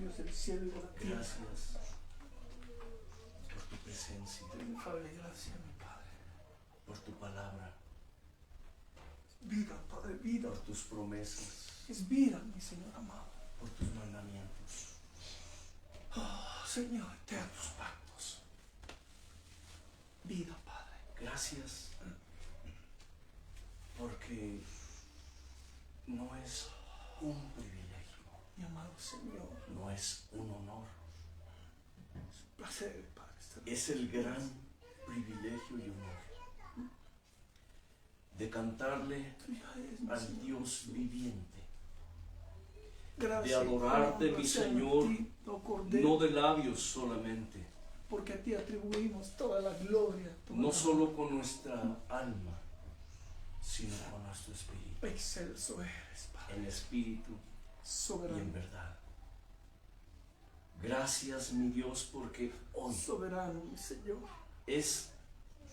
Dios del cielo y de la tierra. Gracias por tu presencia, Tu inefable gracia, mi Padre. por tu palabra, Vida, Padre, vida. por tus promesas, Es vida, mi Señor amado. por tus mandamientos, Oh, Señor, eternos pactos. Vida, Padre. gracias porque no es un privilegio, Mi amado Señor. no es un honor, Es un placer, Padre, estar es el gran privilegio y honor de cantarle Tuya es, mi al Señor. Dios viviente, Gracias, de adorarte, honra mi sean a Señor, ti, oh Cordero, no de labios solamente, porque a ti atribuimos toda la gloria. Toda no la solo con nuestra alma, sino con nuestro espíritu, excelso eres, Padre, en espíritu y en soberano, verdad. Gracias, mi Dios, porque hoy soberano, mi Señor, es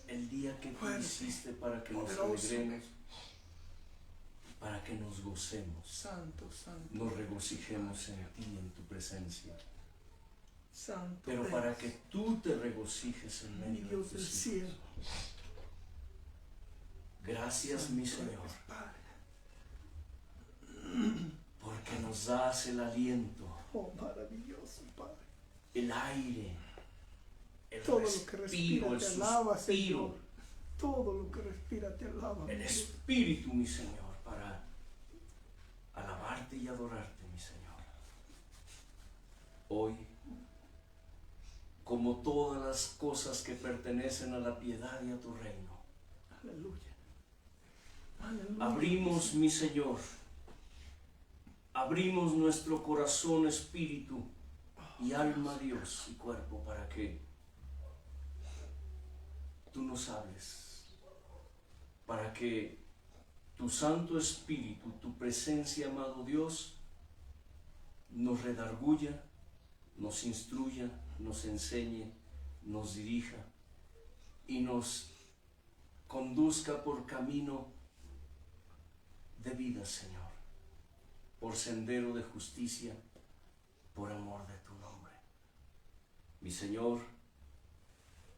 el día que tú Fuerte, hiciste para que nos poderoso. alegremos, para que nos gocemos, santo, santo, nos regocijemos en ti, en tu presencia, santo, pero eres, para que tú te regocijes en mi medio de Dios del tus hijos. cielo. Gracias, Santo mi Señor, eres, Padre. porque nos das el aliento, Oh, maravilloso, Padre. el aire, el Todo lo que respira respiro, el te alaba, suspiro, Señor. Todo lo que respira te alaba, mi el Dios. espíritu, mi Señor, para alabarte y adorarte, mi Señor. Hoy, como todas las cosas que pertenecen a la piedad y a tu reino, Aleluya. Aleluya. abrimos, mi Señor, abrimos nuestro corazón, espíritu y alma, Dios, y cuerpo, para que tú nos hables, para que tu Santo Espíritu, tu presencia, amado Dios, nos redarguya, nos instruya, nos enseñe, nos dirija y nos conduzca por camino de vida, Señor, por sendero de justicia, por amor de tu nombre. Mi Señor,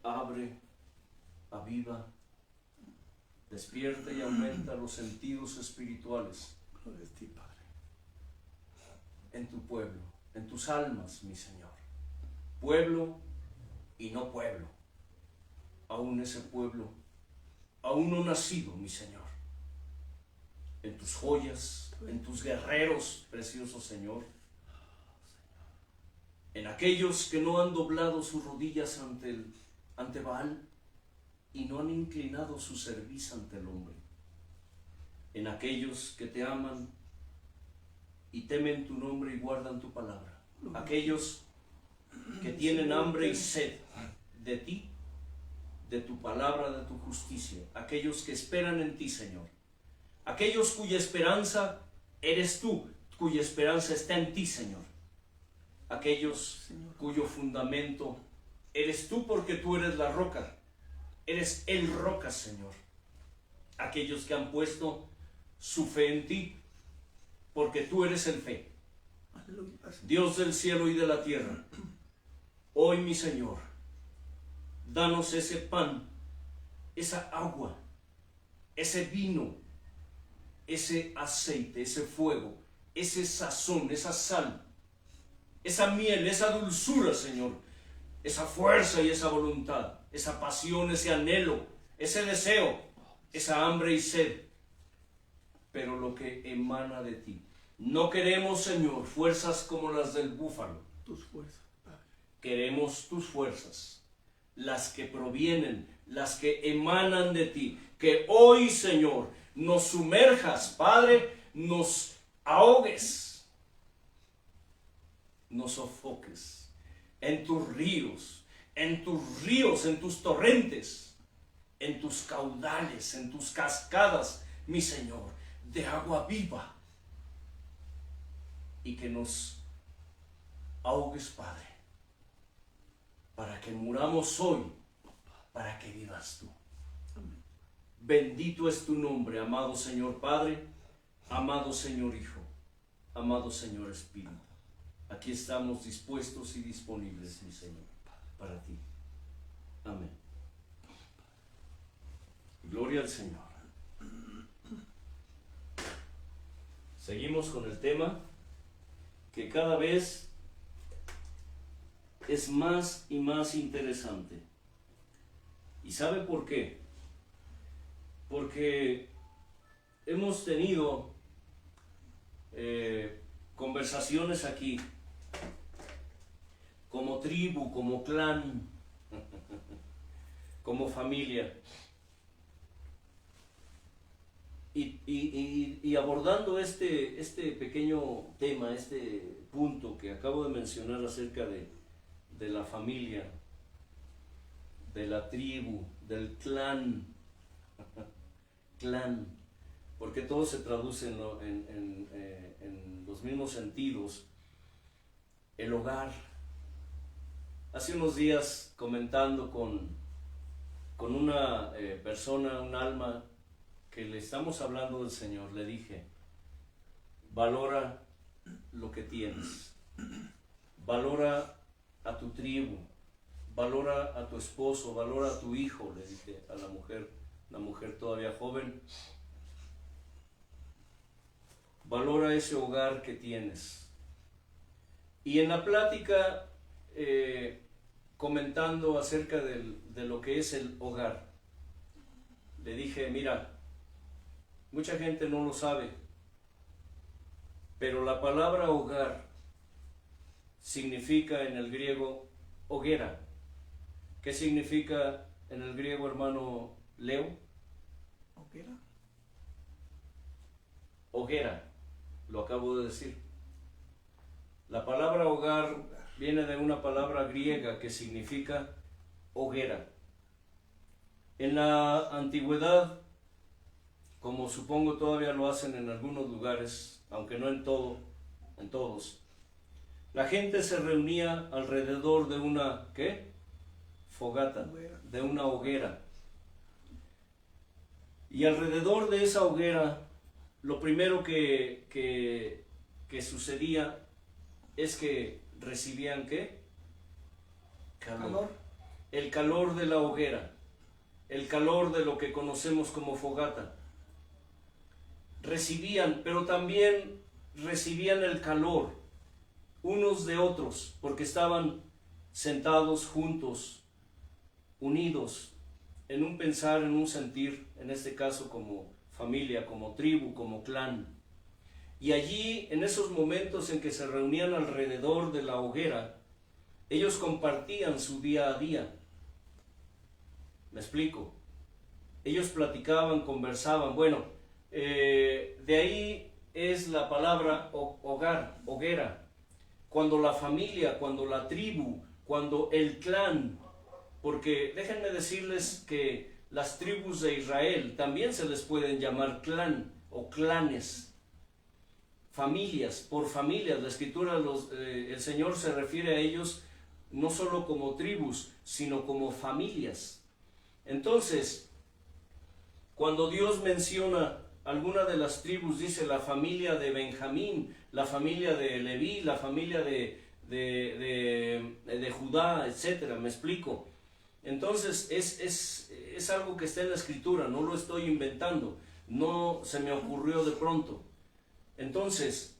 abre, aviva, despierta y aumenta los sentidos espirituales Gloria a ti, Padre. en tu pueblo, en tus almas, mi Señor. Pueblo y no pueblo, aún ese pueblo, aún no nacido, mi Señor. En tus joyas, en tus guerreros, precioso Señor. En aquellos que no han doblado sus rodillas ante Baal y no han inclinado su cerviz ante el hombre. En aquellos que te aman y temen tu nombre y guardan tu palabra. Aquellos que tienen hambre y sed de ti, de tu palabra, de tu justicia. Aquellos que esperan en ti, Señor. Aquellos cuya esperanza eres tú, cuya esperanza está en ti, Señor. Aquellos cuyo fundamento eres tú, porque tú eres la roca. Eres el roca, Señor. Aquellos que han puesto su fe en ti, porque tú eres el fe. Aleluya. Dios del cielo y de la tierra. Hoy, mi Señor, danos ese pan, esa agua, ese vino, ese aceite, ese fuego, ese sazón, esa sal, esa miel, esa dulzura, Señor, esa fuerza y esa voluntad, esa pasión, ese anhelo, ese deseo, esa hambre y sed, pero lo que emana de ti. No queremos, Señor, fuerzas como las del búfalo. Tus fuerzas, Padre. Queremos tus fuerzas, las que provienen, las que emanan de ti. Que hoy, Señor, nos sumerjas, Padre, nos ahogues, nos sofoques en tus ríos, en tus torrentes, en tus caudales, en tus cascadas, mi Señor, de agua viva. Y que nos ahogues, Padre, para que muramos hoy, para que vivas tú. Bendito es tu nombre, amado Señor Padre, amado Señor Hijo, amado Señor Espíritu. aquí estamos dispuestos y disponibles, mi Señor, para ti. Amén. Gloria al Señor. Seguimos con el tema que cada vez es más y más interesante. ¿Y sabe por qué? Porque hemos tenido conversaciones aquí como tribu, como clan, como familia. Y abordando este pequeño tema, este punto que acabo de mencionar acerca de la familia, de la tribu, del clan, porque todo se traduce en los mismos sentidos. El hogar. Hace unos días comentando con una persona, un alma, que le estamos hablando del Señor, le dije, valora lo que tienes, valora a tu tribu, valora a tu esposo, valora a tu hijo, le dije a la mujer todavía joven, valora ese hogar que tienes. Y en la plática, comentando acerca de lo que es el hogar, le dije, mira, mucha gente no lo sabe, pero la palabra hogar significa en el griego hoguera. ¿Qué significa en el griego, hermano Leo? ¿Hoguera? Hoguera, lo acabo de decir. La palabra hogar viene de una palabra griega que significa hoguera. En la antigüedad, como supongo todavía lo hacen en algunos lugares, aunque no en todos, la gente se reunía alrededor de una, ¿qué? Fogata, de una hoguera. Y alrededor de esa hoguera, lo primero que sucedía es que recibían, ¿qué? Calor. El calor de la hoguera, el calor de lo que conocemos como fogata. Recibían, pero también recibían el calor unos de otros, porque estaban sentados juntos, unidos, en un pensar, en un sentir, en este caso como familia, como tribu, como clan. Y allí, en esos momentos en que se reunían alrededor de la hoguera, ellos compartían su día a día. ¿Me explico? Ellos platicaban, conversaban. Bueno, de ahí es la palabra hogar, hoguera. Cuando la familia, cuando la tribu, cuando el clan, porque déjenme decirles que las tribus de Israel también se les pueden llamar clan o clanes, familias, por familias. La escritura, el Señor se refiere a ellos no solo como tribus, sino como familias. Entonces, cuando Dios menciona alguna de las tribus, dice la familia de Benjamín, la familia de Leví, la familia de Judá, etcétera. ¿Me explico? Entonces es algo que está en la escritura, no lo estoy inventando, no se me ocurrió de pronto. Entonces,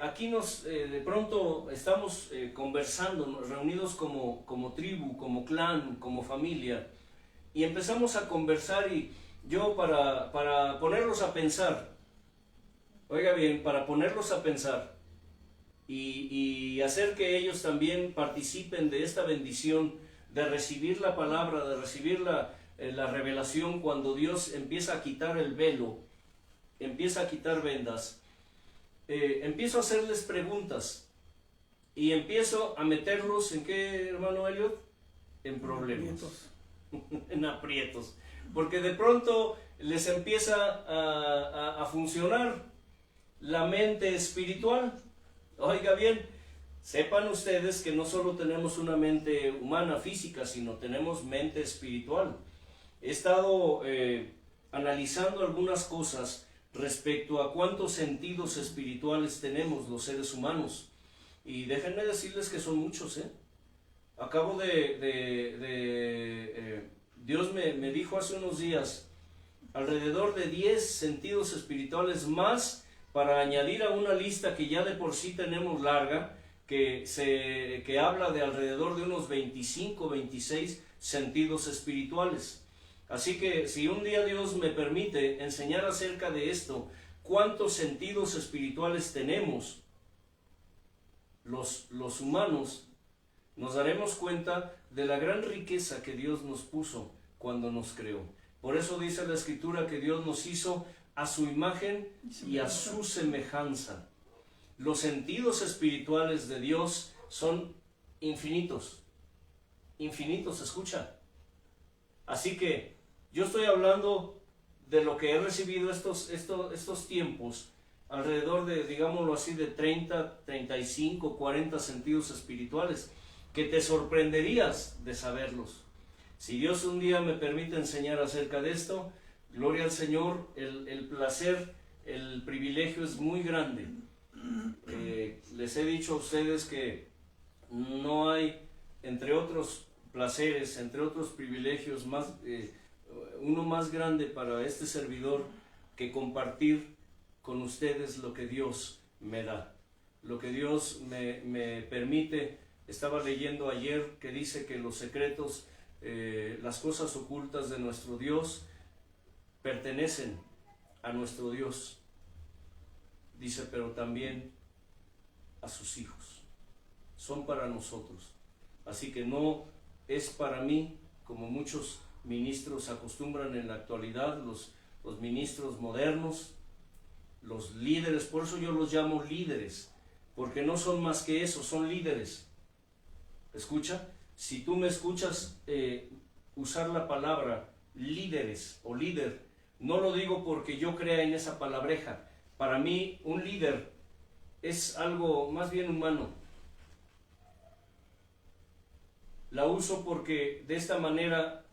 aquí de pronto estamos conversando, reunidos como tribu, como clan, como familia, y empezamos a conversar, y yo para ponerlos a pensar, oiga bien, para ponerlos a pensar y hacer que ellos también participen de esta bendición de recibir la palabra, de recibir la revelación, cuando Dios empieza a quitar el velo, empieza a quitar vendas, empiezo a hacerles preguntas y empiezo a meterlos en ¿qué, hermano Elliot? En problemas, en aprietos, porque de pronto les empieza a funcionar la mente espiritual. Oiga bien, sepan ustedes que no solo tenemos una mente humana, física, sino tenemos mente espiritual. He estado analizando algunas cosas respecto a cuántos sentidos espirituales tenemos los seres humanos. Y déjenme decirles que son muchos, ¿eh? Acabo Dios me dijo hace unos días, alrededor de 10 sentidos espirituales más para añadir a una lista que ya de por sí tenemos larga, que habla de alrededor de unos 25, 26 sentidos espirituales. Así que si un día Dios me permite enseñar acerca de esto, cuántos sentidos espirituales tenemos los humanos, nos daremos cuenta de la gran riqueza que Dios nos puso cuando nos creó. Por eso dice la Escritura que Dios nos hizo a su imagen y a su semejanza. Los sentidos espirituales de Dios son infinitos. Infinitos, escucha. Así que yo estoy hablando de lo que he recibido estos tiempos, alrededor de, digámoslo así, de 30, 35, 40 sentidos espirituales, que te sorprenderías de saberlos. Si Dios un día me permite enseñar acerca de esto, gloria al Señor, el placer, el privilegio es muy grande. Les he dicho a ustedes que no hay, entre otros placeres, entre otros privilegios, uno más grande para este servidor que compartir con ustedes lo que Dios me da, lo que Dios me permite. Estaba leyendo ayer que dice que los secretos, las cosas ocultas de nuestro Dios pertenecen a nuestro Dios. Dice, pero también a sus hijos. Son para nosotros. Así que no es para mí, como muchos ministros acostumbran en la actualidad, los ministros modernos, los líderes, por eso yo los llamo líderes, porque no son más que eso, son líderes. Escucha, si tú me escuchas usar la palabra líderes o líder, no lo digo porque yo crea en esa palabreja. Para mí un líder es algo más bien humano. La uso porque de esta manera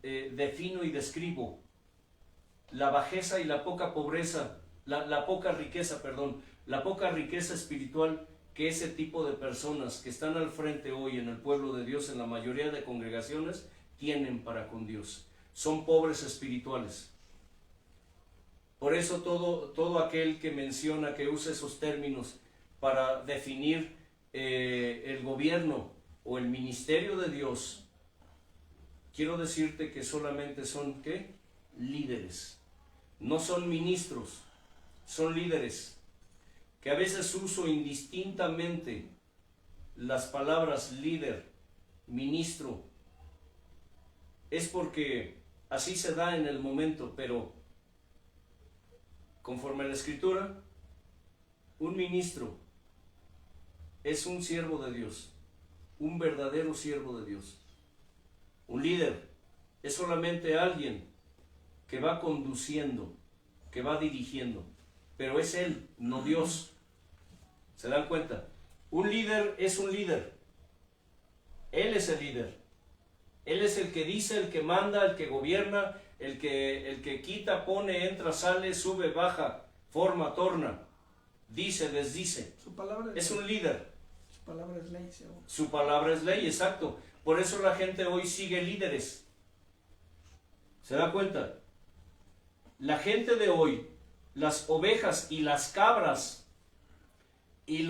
defino y describo la bajeza y la poca pobreza, la poca riqueza espiritual que ese tipo de personas que están al frente hoy en el pueblo de Dios, en la mayoría de congregaciones, tienen para con Dios. Son pobres espirituales. Por eso todo aquel que menciona, que usa esos términos para definir el gobierno o el ministerio de Dios, quiero decirte que solamente son, ¿qué? Líderes. No son ministros, son líderes. Que a veces uso indistintamente las palabras líder, ministro. Es porque así se da en el momento, pero conforme a la Escritura, un ministro es un siervo de Dios, un verdadero siervo de Dios. Un líder es solamente alguien que va conduciendo, que va dirigiendo, pero es él, no Dios. ¿Se dan cuenta? Un líder es un líder. Él es el líder. Él es el que dice, el que manda, el que gobierna, el que quita, pone, entra, sale, sube, baja, forma, torna, dice, desdice. Su palabra es un líder. Su palabra es ley. Su palabra es ley, exacto. Por eso la gente hoy sigue líderes. ¿Se da cuenta? La gente de hoy, las ovejas y las cabras, y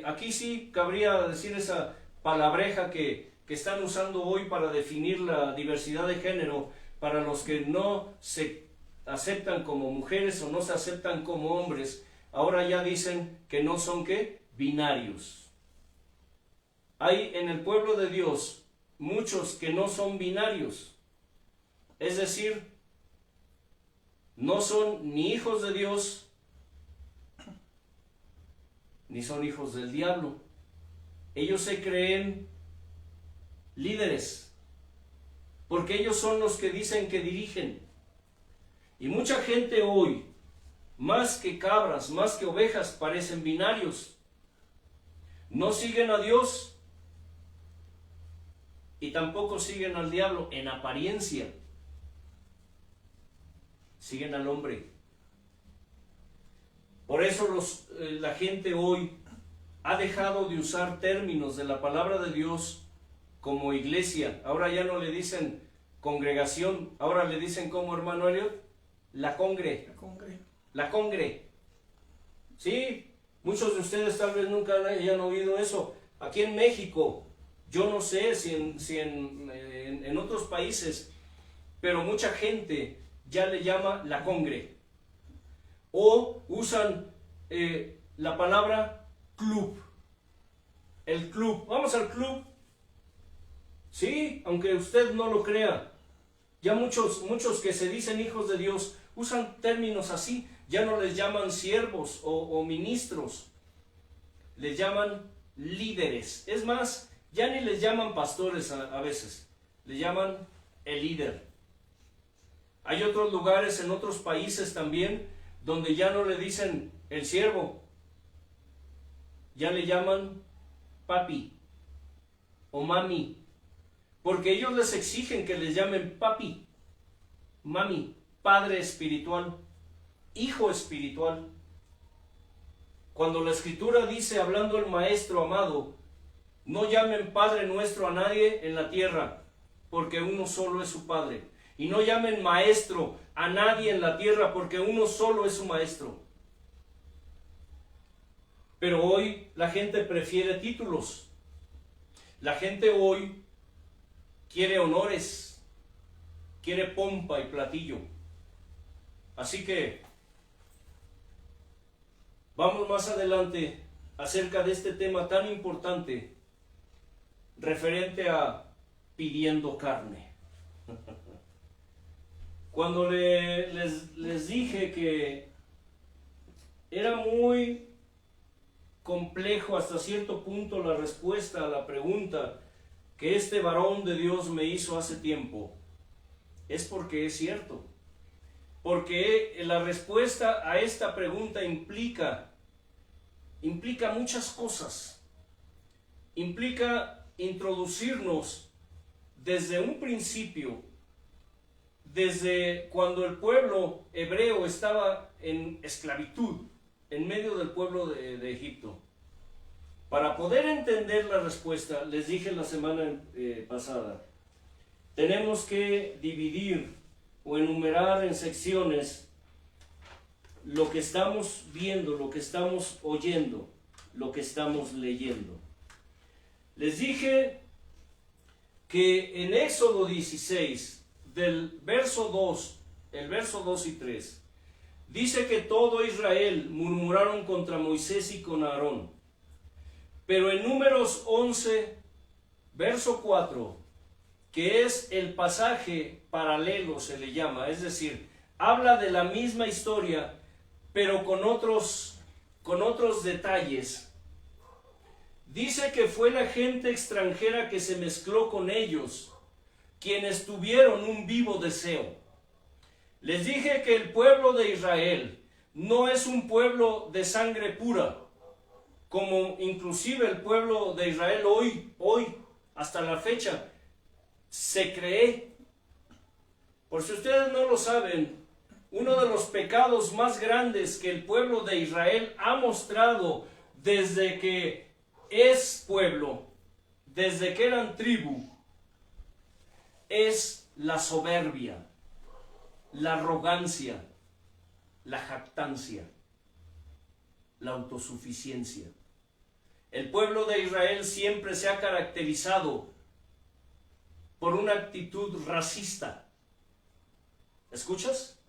aquí sí cabría decir esa palabreja que están usando hoy para definir la diversidad de género, para los que no se aceptan como mujeres o no se aceptan como hombres, ahora ya dicen que no son, ¿qué? Binarios. Hay en el pueblo de Dios muchos que no son binarios, es decir, no son ni hijos de Dios, ni son hijos del diablo. Ellos se creen líderes, porque ellos son los que dicen que dirigen. Y mucha gente hoy, más que cabras, más que ovejas, parecen binarios. No siguen a Dios y tampoco siguen al diablo en apariencia. Siguen al hombre. Por eso la gente hoy ha dejado de usar términos de la palabra de Dios como iglesia. Ahora ya no le dicen congregación, ahora le dicen, como hermano Elliot, la congre. La congre. La congre. Sí, muchos de ustedes tal vez nunca hayan oído eso. Aquí en México, yo no sé si en otros países, pero mucha gente ya le llama la congre. O usan la palabra club. El club. Vamos al club. Sí, aunque usted no lo crea. Ya muchos que se dicen hijos de Dios usan términos así. Ya no les llaman siervos o ministros. Les llaman líderes. Es más, ya ni les llaman pastores a veces. Les llaman el líder. Hay otros lugares en otros países también donde ya no le dicen el siervo. Ya le llaman papi o mami. Porque ellos les exigen que les llamen papi, mami, padre espiritual, hijo espiritual. Cuando la Escritura dice, hablando el Maestro amado, no llamen Padre nuestro a nadie en la tierra, porque uno solo es su Padre. Y no llamen Maestro a nadie en la tierra, porque uno solo es su Maestro. Pero hoy la gente prefiere títulos. La gente hoy quiere honores, quiere pompa y platillo. Así que vamos más adelante acerca de este tema tan importante referente a pidiendo carne. Cuando les dije que era muy complejo hasta cierto punto la respuesta a la pregunta que este varón de Dios me hizo hace tiempo, es porque es cierto. Porque la respuesta a esta pregunta implica muchas cosas. Implica introducirnos desde un principio, desde cuando el pueblo hebreo estaba en esclavitud, en medio del pueblo de Egipto. Para poder entender la respuesta, les dije la semana pasada, tenemos que dividir o enumerar en secciones lo que estamos viendo, lo que estamos oyendo, lo que estamos leyendo. Les dije que en Éxodo 16, del verso 2, el verso 2 y 3, dice que todo Israel murmuraron contra Moisés y con Aarón. Pero en Números 11, verso 4, que es el pasaje paralelo se le llama, es decir, habla de la misma historia, pero con otros detalles. Dice que fue la gente extranjera que se mezcló con ellos, quienes tuvieron un vivo deseo. Les dije que el pueblo de Israel no es un pueblo de sangre pura, como inclusive el pueblo de Israel hoy, hasta la fecha, se cree. Por si ustedes no lo saben, uno de los pecados más grandes que el pueblo de Israel ha mostrado desde que es pueblo, desde que eran tribu, es la soberbia, la arrogancia, la jactancia, la autosuficiencia. El pueblo de Israel siempre se ha caracterizado por una actitud racista. ¿Escuchas?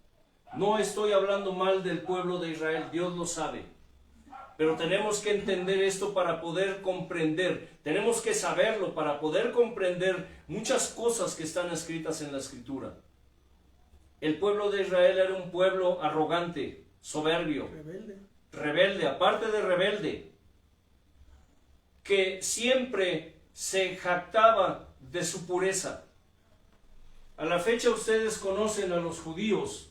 No estoy hablando mal del pueblo de Israel, Dios lo sabe. Pero tenemos que entender esto para poder comprender. Tenemos que saberlo para poder comprender muchas cosas que están escritas en la Escritura. El pueblo de Israel era un pueblo arrogante, soberbio, rebelde, aparte de rebelde, que siempre se jactaba de su pureza. A la fecha ustedes conocen a los judíos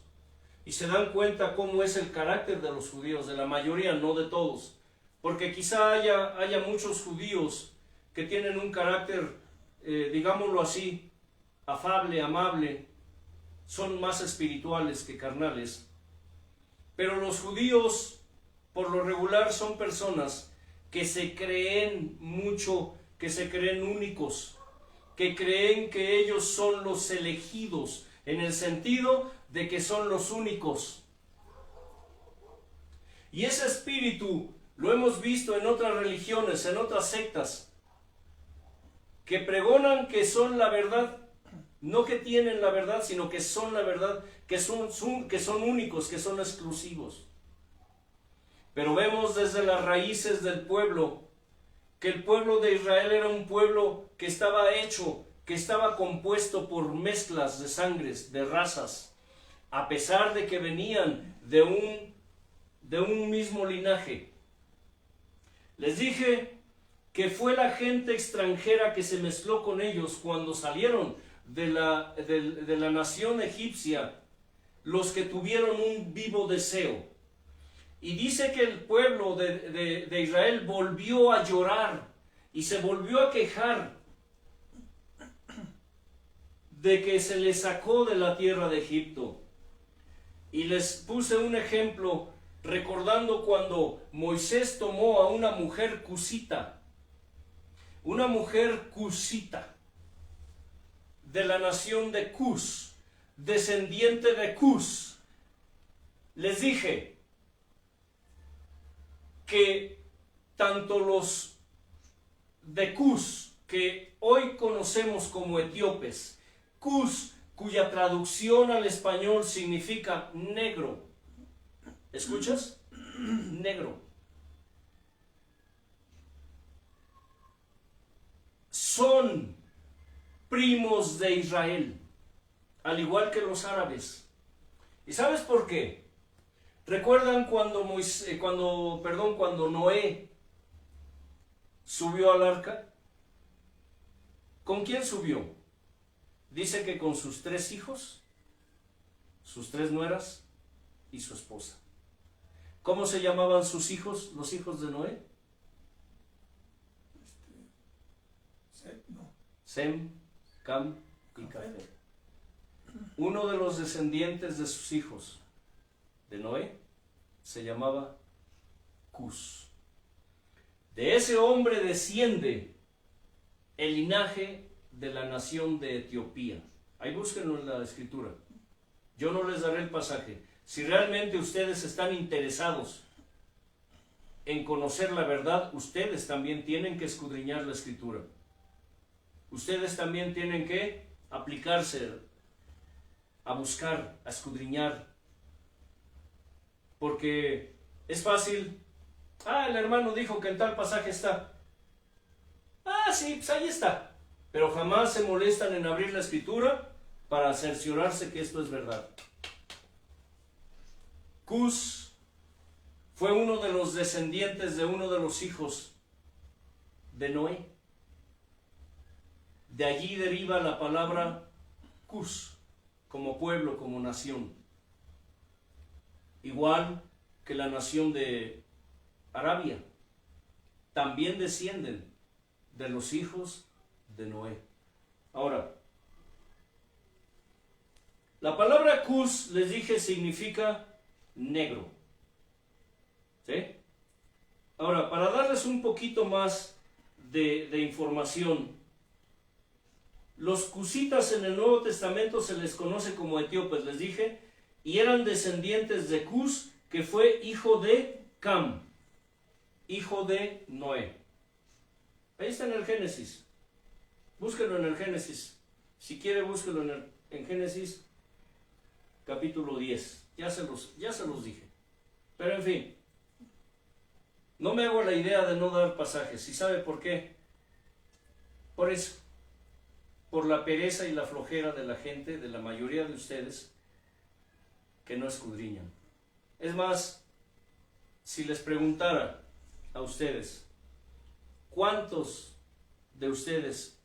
y se dan cuenta cómo es el carácter de los judíos, de la mayoría, no de todos, porque quizá haya muchos judíos que tienen un carácter, digámoslo así, afable, amable, son más espirituales que carnales. Pero los judíos, por lo regular, son personas que se creen mucho, que se creen únicos, que creen que ellos son los elegidos, en el sentido de que son los únicos. Y ese espíritu lo hemos visto en otras religiones, en otras sectas, que pregonan que son la verdad, no que tienen la verdad, sino que son la verdad, que son únicos, que son exclusivos. Pero vemos desde las raíces del pueblo, que el pueblo de Israel era un pueblo que estaba hecho, que estaba compuesto por mezclas de sangres, de razas, a pesar de que venían de un mismo linaje. Les dije que fue la gente extranjera que se mezcló con ellos cuando salieron de la nación egipcia, los que tuvieron un vivo deseo. Y dice que el pueblo de Israel volvió a llorar y se volvió a quejar de que se les sacó de la tierra de Egipto. Y les puse un ejemplo recordando cuando Moisés tomó a una mujer cusita de la nación de Cus, descendiente de Cus. Les dije que tanto los de Cus, que hoy conocemos como etíopes, Cus, cuya traducción al español significa negro. ¿Escuchas? Negro. Son primos de Israel, al igual que los árabes. ¿Y sabes por qué? ¿Recuerdan cuando Noé subió al arca? ¿Con quién subió? Dice que con sus 3 hijos, sus 3 nueras y su esposa. ¿Cómo se llamaban sus hijos, los hijos de Noé? Sem, Cam y Jafet. Uno de los descendientes de sus hijos de Noé se llamaba Cus. De ese hombre desciende el linaje de la nación de Etiopía. Ahí búsquenlo en la escritura. Yo no les daré el pasaje. Si realmente ustedes están interesados en conocer la verdad, ustedes también tienen que escudriñar la escritura. Ustedes también tienen que aplicarse a buscar, a escudriñar. Porque es fácil. El hermano dijo que en tal pasaje está. Sí, pues ahí está. Pero jamás se molestan en abrir la escritura para cerciorarse que esto es verdad. Cus fue uno de los descendientes de uno de los hijos de Noé. De allí deriva la palabra Cus, como pueblo, como nación. Igual que la nación de Arabia, también descienden de los hijos de Noé. Ahora, la palabra Cus, les dije, significa negro. ¿Sí? Ahora, para darles un poquito más de información, los cusitas en el Nuevo Testamento se les conoce como etíopes, les dije, y eran descendientes de Cus, que fue hijo de Cam, hijo de Noé. Ahí está en el Génesis. Búsquenlo en el Génesis. Si quiere, búsquenlo en Génesis capítulo 10. Ya se los dije. Pero en fin, no me hago la idea de no dar pasajes. ¿Y sabe por qué? Por eso. Por la pereza y la flojera de la gente, de la mayoría de ustedes, que no escudriñan. Es más, si les preguntara a ustedes, ¿cuántos de ustedes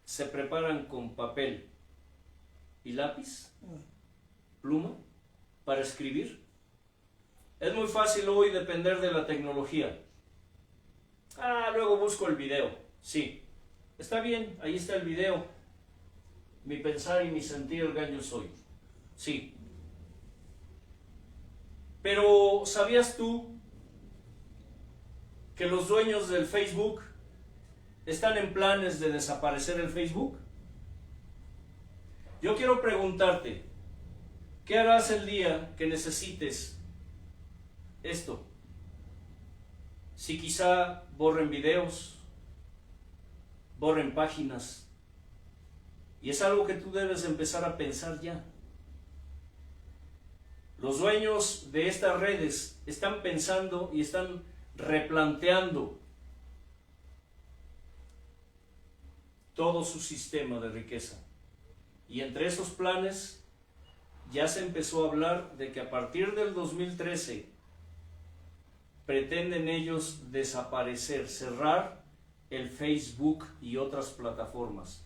se preparan con papel y lápiz, pluma, para escribir? Es muy fácil hoy depender de la tecnología. Luego busco el video. Sí, está bien, ahí está el video. Mi pensar y mi sentir, el gran yo soy. Sí. Pero ¿sabías tú que los dueños del Facebook están en planes de desaparecer el Facebook? Yo quiero preguntarte, ¿qué harás el día que necesites esto? Si quizá borren videos, borren páginas, y es algo que tú debes empezar a pensar ya. Los dueños de estas redes están pensando y están replanteando todo su sistema de riqueza. Y entre esos planes ya se empezó a hablar de que a partir del 2013 pretenden ellos desaparecer, cerrar el Facebook y otras plataformas.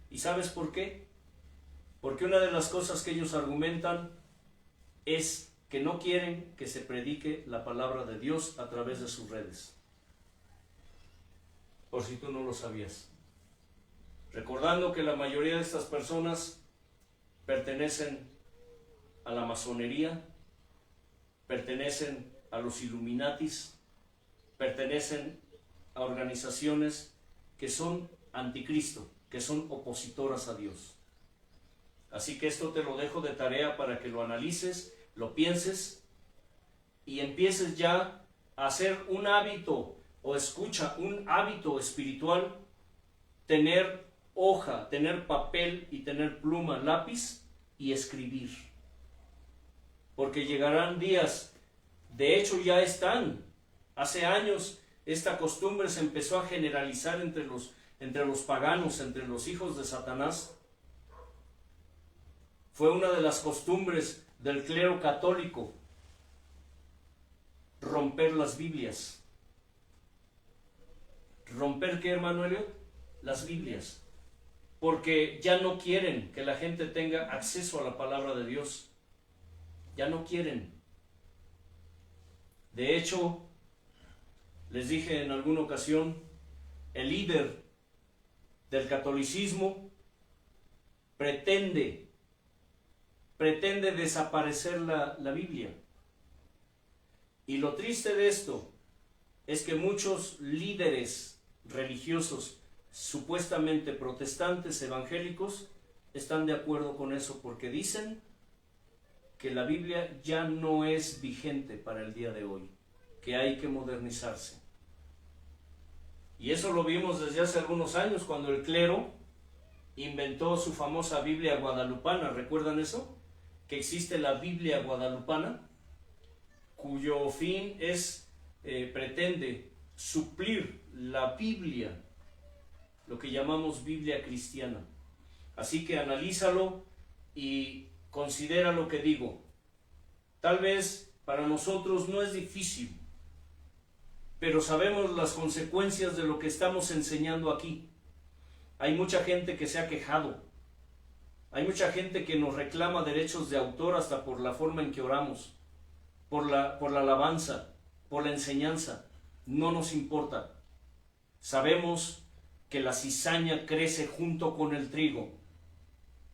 ¿Y sabes por qué? Porque una de las cosas que ellos argumentan es que no quieren que se predique la palabra de Dios a través de sus redes. Por si tú no lo sabías. Recordando que la mayoría de estas personas pertenecen a la masonería, pertenecen a los Illuminatis, pertenecen a organizaciones que son anticristo, que son opositoras a Dios. Así que esto te lo dejo de tarea para que lo analices, lo pienses y empieces ya a hacer un hábito, o escucha, un hábito espiritual, tener hoja, tener papel y tener pluma, lápiz y escribir. Porque llegarán días, de hecho ya están, hace años esta costumbre se empezó a generalizar entre los paganos, entre los hijos de Satanás. Fue una de las costumbres del clero católico romper las Biblias. ¿Romper qué, hermano Elliot? Las Biblias. Porque ya no quieren que la gente tenga acceso a la palabra de Dios. Ya no quieren. De hecho, les dije en alguna ocasión, el líder del catolicismo pretende desaparecer la Biblia. Y lo triste de esto es que muchos líderes religiosos, supuestamente protestantes, evangélicos, están de acuerdo con eso porque dicen que la Biblia ya no es vigente para el día de hoy, que hay que modernizarse. Y eso lo vimos desde hace algunos años cuando el clero inventó su famosa Biblia guadalupana. ¿Recuerdan eso? Que existe la Biblia guadalupana, cuyo fin es, pretende suplir la Biblia, lo que llamamos Biblia cristiana. Así que analízalo y considera lo que digo. Tal vez para nosotros no es difícil, pero sabemos las consecuencias de lo que estamos enseñando aquí. Hay mucha gente que se ha quejado. Hay mucha gente que nos reclama derechos de autor hasta por la forma en que oramos, por la alabanza, por la enseñanza. No nos importa. Sabemos que la cizaña crece junto con el trigo.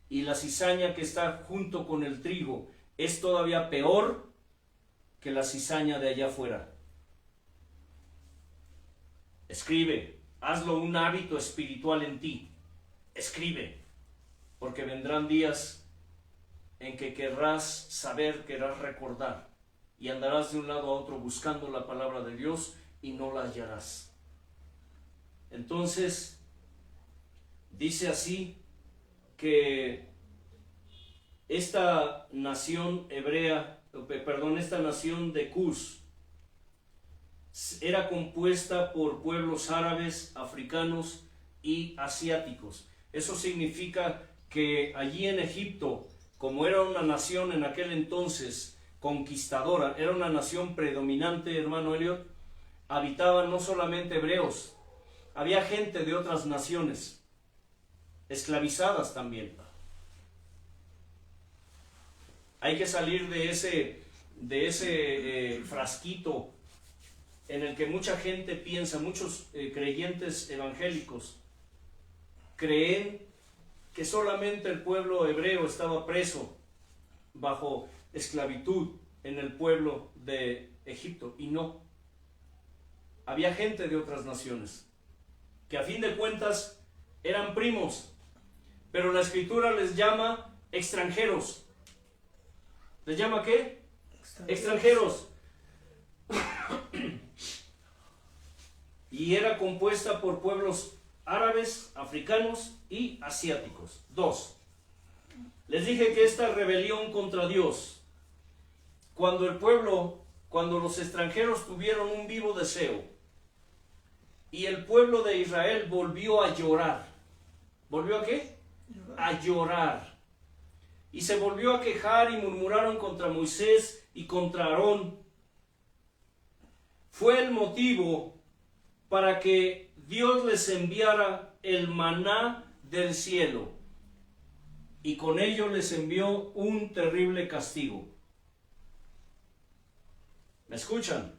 Y la cizaña que está junto con el trigo es todavía peor que la cizaña de allá afuera. Escribe, hazlo un hábito espiritual en ti. Escribe, porque vendrán días en que querrás saber, querrás recordar, y andarás de un lado a otro buscando la palabra de Dios y no la hallarás. Entonces, dice así que esta nación hebrea, esta nación de Cus, era compuesta por pueblos árabes, africanos y asiáticos. Eso significa que allí en Egipto, como era una nación en aquel entonces conquistadora, era una nación predominante, hermano Elliot, habitaban no solamente hebreos, había gente de otras naciones, esclavizadas también. Hay que salir de ese frasquito en el que mucha gente piensa, muchos creyentes evangélicos creen que solamente el pueblo hebreo estaba preso bajo esclavitud en el pueblo de Egipto, y no. había gente de otras naciones, que a fin de cuentas eran primos, pero la Escritura les llama extranjeros. ¿Les llama qué? Extranjeros. Y era compuesta por pueblos árabes, africanos y asiáticos. 2. Les dije que esta rebelión contra Dios, cuando los extranjeros tuvieron un vivo deseo y el pueblo de Israel volvió a llorar. ¿Volvió a qué? A llorar. Y se volvió a quejar y murmuraron contra Moisés y contra Aarón. Fue el motivo para que Dios les enviara el maná del cielo, y con ello les envió un terrible castigo. ¿Me escuchan?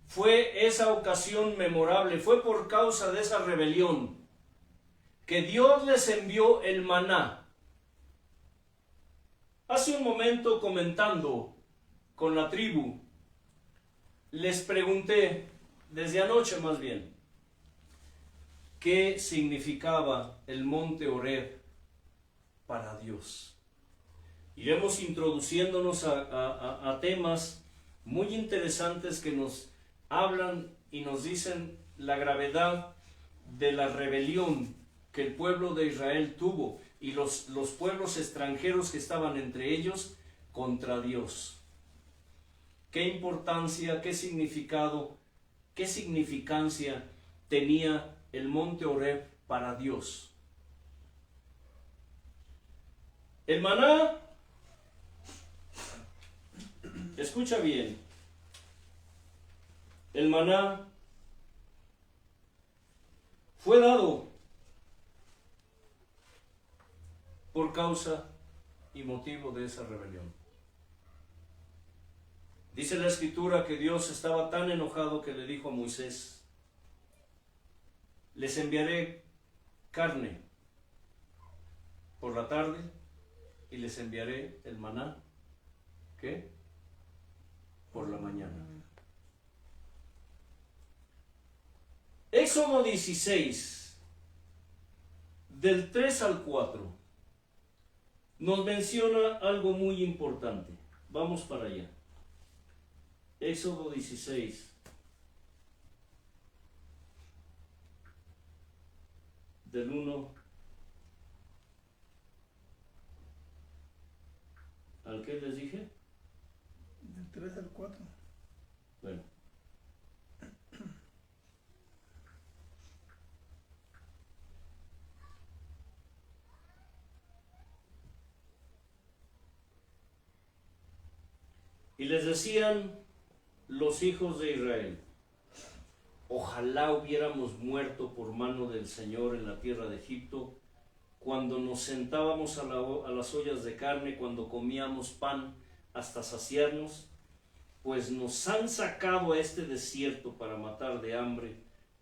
Fue esa ocasión memorable, fue por causa de esa rebelión que Dios les envió el maná. Hace un momento, comentando con la tribu, les pregunté, desde anoche más bien, qué significaba el monte Horeb para Dios. Iremos introduciéndonos a temas muy interesantes que nos hablan y nos dicen la gravedad de la rebelión que el pueblo de Israel tuvo y los pueblos extranjeros que estaban entre ellos contra Dios. ¿Qué importancia, qué significado, qué significancia tenía el monte Horeb para Dios? El maná, escucha bien, el maná fue dado por causa y motivo de esa rebelión. Dice la Escritura que Dios estaba tan enojado que le dijo a Moisés: les enviaré carne por la tarde y les enviaré el maná, ¿qué? Por la mañana. Éxodo 16, del 3 al 4, nos menciona algo muy importante. Vamos para allá. Éxodo 16, del 1 al que les dije. Del 3 al 4. Bueno. Y les decían los hijos de Israel: ojalá hubiéramos muerto por mano del Señor en la tierra de Egipto, cuando nos sentábamos a las ollas de carne, cuando comíamos pan hasta saciarnos, pues nos han sacado a este desierto para matar de hambre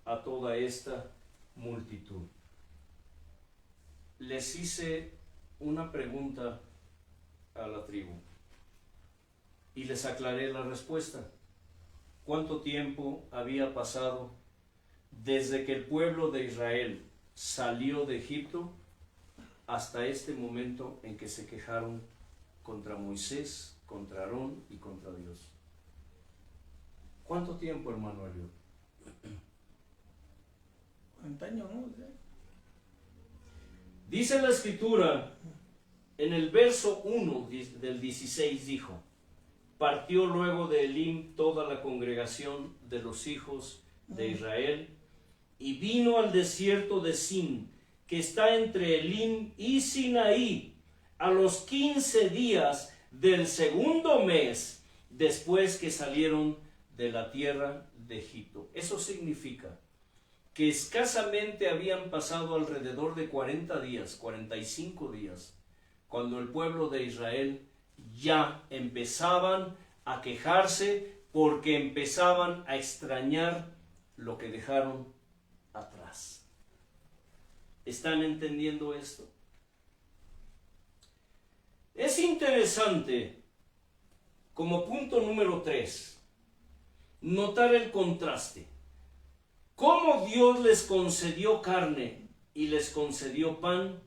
a toda esta multitud. Les hice una pregunta a la tribu y les aclaré la respuesta. ¿Cuánto tiempo había pasado desde que el pueblo de Israel salió de Egipto hasta este momento en que se quejaron contra Moisés, contra Aarón y contra Dios? ¿Cuánto tiempo, hermano Eliud? 40 años, ¿no? Dice la Escritura, en el verso 1 del 16 dijo: partió luego de Elim toda la congregación de los hijos de Israel y vino al desierto de Sin, que está entre Elim y Sinaí, a los 15 días del segundo mes después que salieron de la tierra de Egipto. Eso significa que escasamente habían pasado alrededor de 40 días, 45 días, cuando el pueblo de Israel ya empezaban a quejarse porque empezaban a extrañar lo que dejaron atrás. ¿Están entendiendo esto? Es interesante, como punto número 3, notar el contraste. cómo Dios les concedió carne y les concedió pan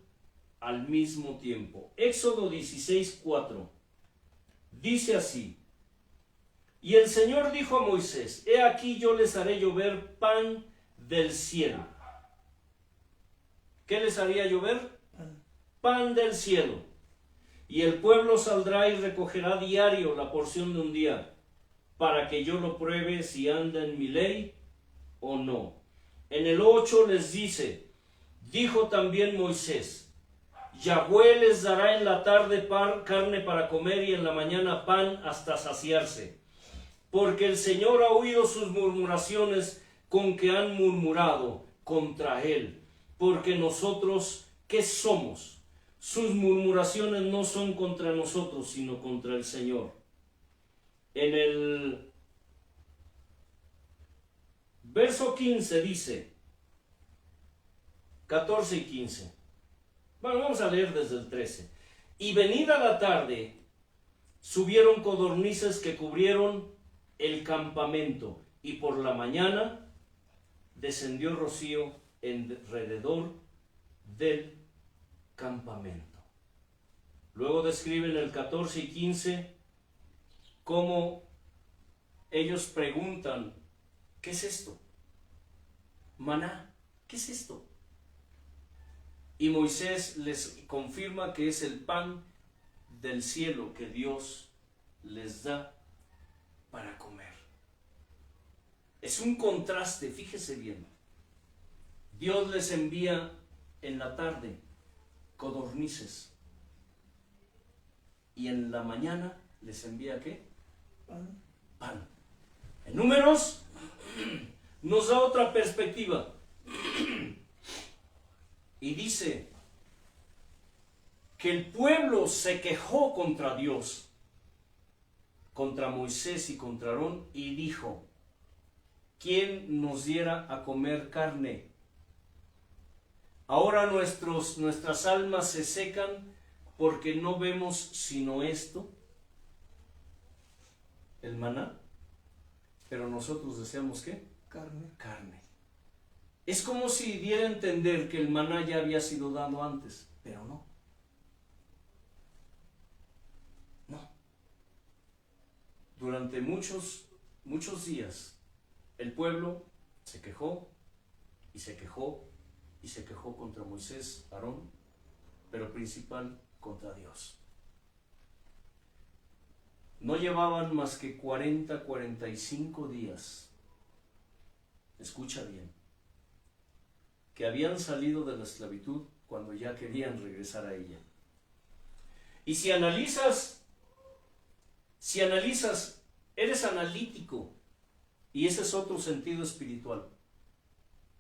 al mismo tiempo. Éxodo 16:4 dice así: y el Señor dijo a Moisés: he aquí yo les haré llover pan del cielo. ¿Qué les haría llover? Pan del cielo. Y el pueblo saldrá y recogerá diario la porción de un día, para que yo lo pruebe si anda en mi ley o no. En el 8 les dice: dijo también Moisés: Yahweh les dará en la tarde carne para comer y en la mañana pan hasta saciarse. Porque el Señor ha oído sus murmuraciones con que han murmurado contra él. Porque nosotros, ¿qué somos? Sus murmuraciones no son contra nosotros, sino contra el Señor. En el verso 15 dice, 14 y 15. Bueno, vamos a leer desde el 13. Y venida la tarde, subieron codornices que cubrieron el campamento, y por la mañana descendió rocío alrededor del campamento. Luego describen el 14 y 15 cómo ellos preguntan: ¿qué es esto? Maná, ¿qué es esto? Y Moisés les confirma que es el pan del cielo que Dios les da para comer. Es un contraste, fíjese bien. Dios les envía en la tarde codornices y en la mañana les envía ¿qué? Pan. En Números nos da otra perspectiva y dice que el pueblo se quejó contra Dios, contra Moisés y contra Aarón, y dijo: ¿quién nos diera a comer carne? Ahora nuestras almas se secan porque no vemos sino esto, el maná, pero nosotros deseamos ¿qué? Carne. Es como si diera a entender que el maná ya había sido dado antes, pero no. No. Durante muchos días el pueblo se quejó y se quejó y se quejó contra Moisés, Aarón, pero principal contra Dios. No llevaban más que 45 días, escucha bien, que habían salido de la esclavitud cuando ya querían regresar a ella. Y si analizas, eres analítico, y ese es otro sentido espiritual,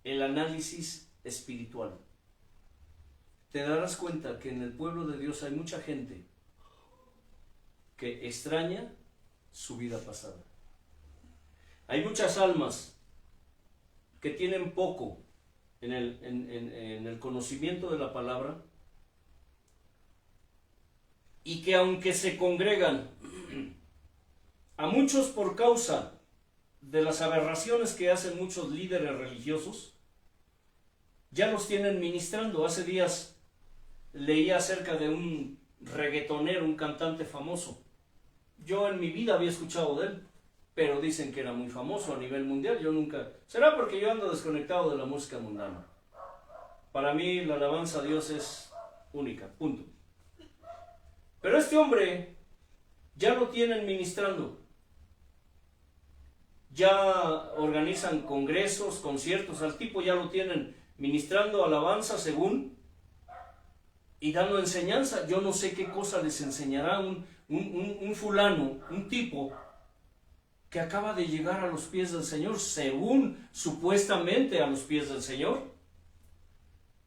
el análisis espiritual. Te darás cuenta que en el pueblo de Dios hay mucha gente que extraña su vida pasada. Hay muchas almas que tienen poco en el conocimiento de la palabra y que aunque se congregan, a muchos por causa de las aberraciones que hacen muchos líderes religiosos, ya los tienen ministrando. Hace días leía acerca de un reggaetonero, un cantante famoso. Yo en mi vida había escuchado de él, pero dicen que era muy famoso a nivel mundial. Yo nunca... ¿Será porque yo ando desconectado de la música mundana? Para mí la alabanza a Dios es única, punto. Pero este hombre ya lo tienen ministrando. Ya organizan congresos, conciertos, al tipo ya lo tienen ministrando alabanza según y dando enseñanza. Yo no sé qué cosa les enseñará un fulano, un tipo que acaba de llegar a los pies del Señor, según supuestamente a los pies del Señor.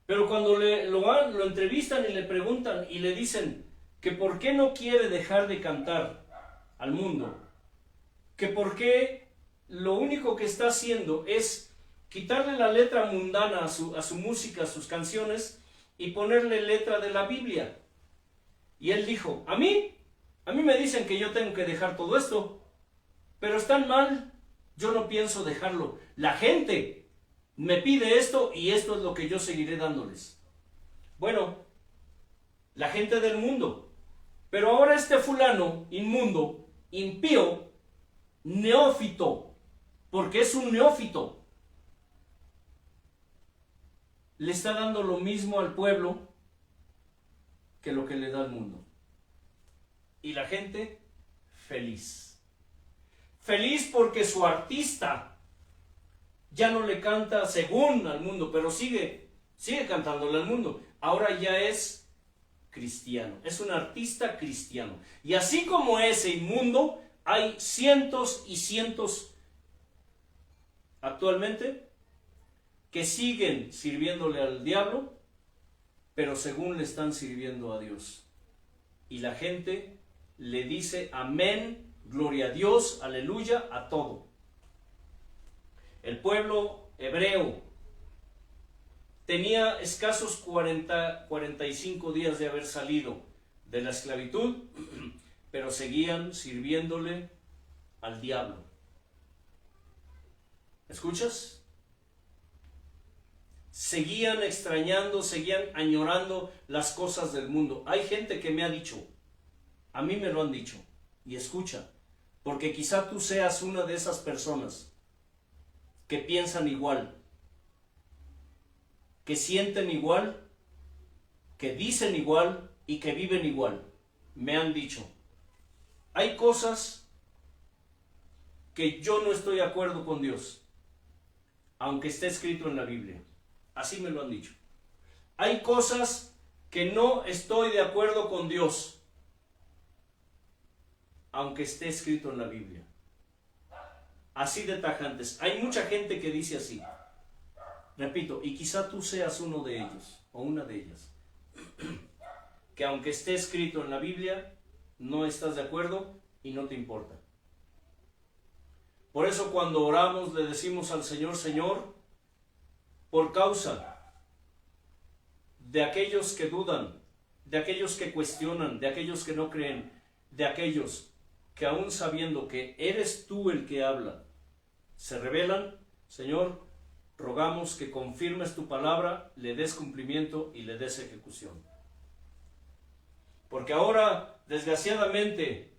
Pero cuando lo entrevistan y le preguntan y le dicen que por qué no quiere dejar de cantar al mundo, que por qué lo único que está haciendo es quitarle la letra mundana a su música, a sus canciones, y ponerle letra de la Biblia. Y él dijo: a mí me dicen que yo tengo que dejar todo esto, pero están mal, yo no pienso dejarlo. La gente me pide esto y esto es lo que yo seguiré dándoles. Bueno, la gente del mundo. Pero ahora este fulano inmundo, impío, neófito, porque es un neófito, le está dando lo mismo al pueblo que lo que le da al mundo. Y la gente feliz. Feliz porque su artista ya no le canta según al mundo, pero sigue cantándole al mundo. Ahora ya es cristiano, es un artista cristiano. Y así como ese inmundo, hay cientos y cientos actualmente que siguen sirviéndole al diablo, pero según le están sirviendo a Dios. Y la gente le dice amén, gloria a Dios, aleluya, a todo. El pueblo hebreo tenía escasos 45 días de haber salido de la esclavitud, pero seguían sirviéndole al diablo. ¿Escuchas? Seguían extrañando, seguían añorando las cosas del mundo. Hay gente que me ha dicho, a mí me lo han dicho, y escucha, porque quizá tú seas una de esas personas que piensan igual, que sienten igual, que dicen igual y que viven igual. Me han dicho, hay cosas que yo no estoy de acuerdo con Dios, aunque esté escrito en la Biblia. Así me lo han dicho. Hay cosas que no estoy de acuerdo con Dios, aunque esté escrito en la Biblia. Así de tajantes. Hay mucha gente que dice así. Repito, y quizá tú seas uno de ellos, o una de ellas, que aunque esté escrito en la Biblia, no estás de acuerdo y no te importa. Por eso cuando oramos le decimos al Señor, Señor, por causa de aquellos que dudan, de aquellos que cuestionan, de aquellos que no creen, de aquellos que aún sabiendo que eres tú el que habla, se rebelan, Señor, rogamos que confirmes tu palabra, le des cumplimiento y le des ejecución. Porque ahora, desgraciadamente,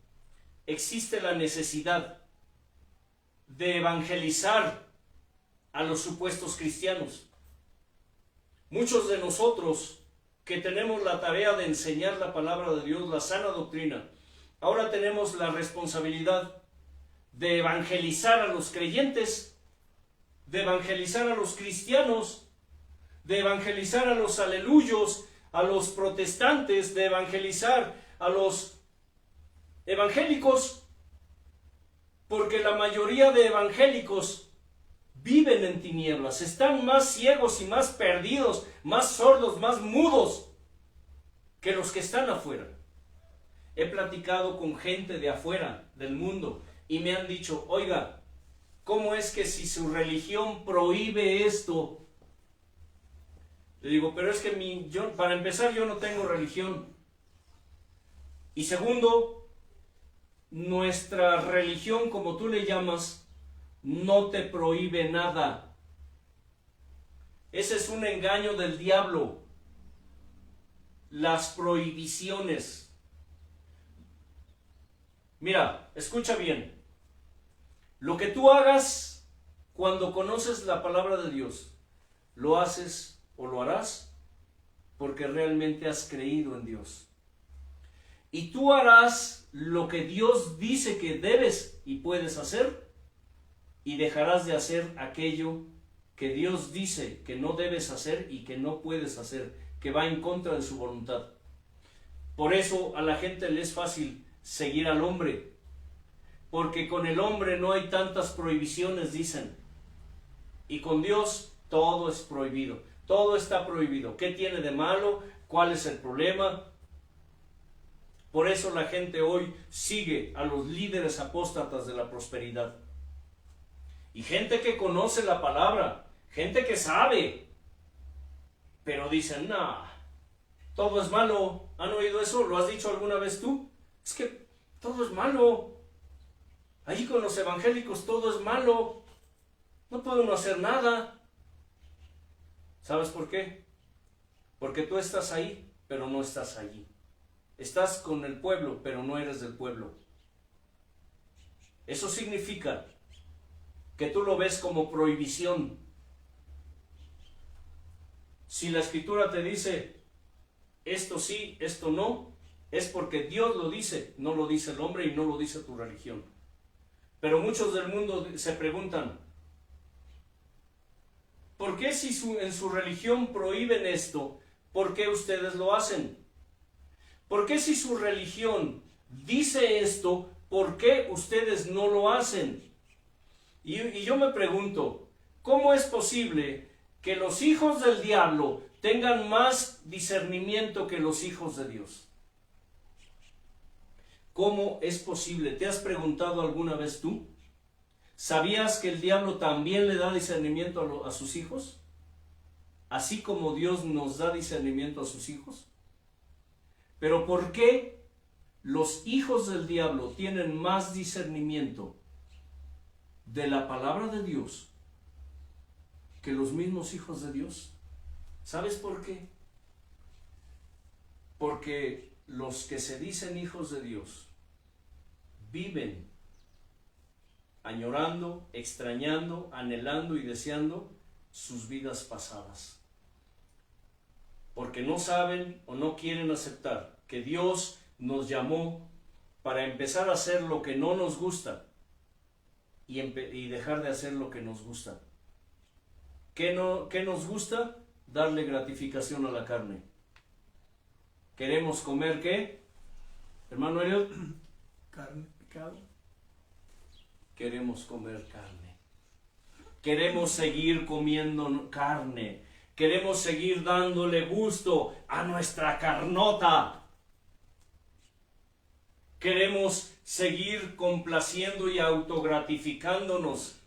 existe la necesidad de evangelizar a los supuestos cristianos. Muchos de nosotros que tenemos la tarea de enseñar la palabra de Dios, la sana doctrina, ahora tenemos la responsabilidad de evangelizar a los creyentes, de evangelizar a los cristianos, de evangelizar a los aleluyos, a los protestantes, de evangelizar a los evangélicos, porque la mayoría de evangélicos viven en tinieblas, están más ciegos y más perdidos, más sordos, más mudos que los que están afuera. He platicado con gente de afuera, del mundo, y me han dicho, oiga, ¿cómo es que si su religión prohíbe esto? Le digo, pero es que para empezar yo no tengo religión. Y segundo, nuestra religión, como tú le llamas, no te prohíbe nada. Ese es un engaño del diablo. Las prohibiciones. Mira, escucha bien. Lo que tú hagas cuando conoces la palabra de Dios, lo haces o lo harás porque realmente has creído en Dios. Y tú harás lo que Dios dice que debes y puedes hacer, y dejarás de hacer aquello que Dios dice que no debes hacer y que no puedes hacer, que va en contra de su voluntad. Por eso a la gente le es fácil seguir al hombre, porque con el hombre no hay tantas prohibiciones, dicen, y con Dios todo es prohibido, todo está prohibido. ¿Qué tiene de malo? ¿Cuál es el problema? Por eso la gente hoy sigue a los líderes apóstatas de la prosperidad. Y gente que conoce la palabra, gente que sabe, pero dicen, no, todo es malo. ¿Han oído eso? ¿Lo has dicho alguna vez tú? Es que todo es malo. Allí con los evangélicos todo es malo. No puede uno hacer nada. ¿Sabes por qué? Porque tú estás ahí, pero no estás allí. Estás con el pueblo, pero no eres del pueblo. Eso significa que tú lo ves como prohibición. Si la Escritura te dice esto sí, esto no, es porque Dios lo dice, no lo dice el hombre y no lo dice tu religión. Pero muchos del mundo se preguntan, ¿por qué si en su religión prohíben esto, por qué ustedes lo hacen? ¿Por qué si su religión dice esto, por qué ustedes no lo hacen? Y yo me pregunto, ¿cómo es posible que los hijos del diablo tengan más discernimiento que los hijos de Dios? ¿Cómo es posible? ¿Te has preguntado alguna vez tú? ¿Sabías que el diablo también le da discernimiento a sus hijos? Así como Dios nos da discernimiento a sus hijos. Pero ¿por qué los hijos del diablo tienen más discernimiento de la palabra de Dios que los mismos hijos de Dios? ¿Sabes por qué? Porque los que se dicen hijos de Dios viven añorando, extrañando, anhelando y deseando sus vidas pasadas. Porque no saben o no quieren aceptar que Dios nos llamó para empezar a hacer lo que no nos gusta y dejar de hacer lo que nos gusta. ¿Qué nos gusta? Darle gratificación a la carne. ¿Queremos comer qué? Hermano Elliot. Carne, pecado. Queremos comer carne. Queremos seguir comiendo carne. Queremos seguir dándole gusto a nuestra carnota. Queremos seguir complaciendo y autogratificándonos,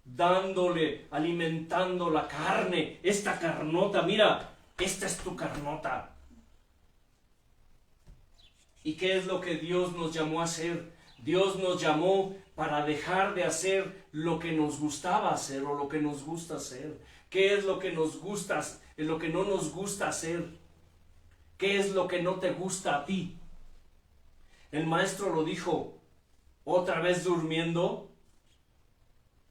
dándole, alimentando la carne. Esta carnota, mira, esta es tu carnota. ¿Y qué es lo que Dios nos llamó a hacer? Dios nos llamó para dejar de hacer lo que nos gustaba hacer o lo que nos gusta hacer. ¿Qué es lo que nos gusta, lo que no nos gusta hacer? ¿Qué es lo que no te gusta a ti? El maestro lo dijo, otra vez durmiendo.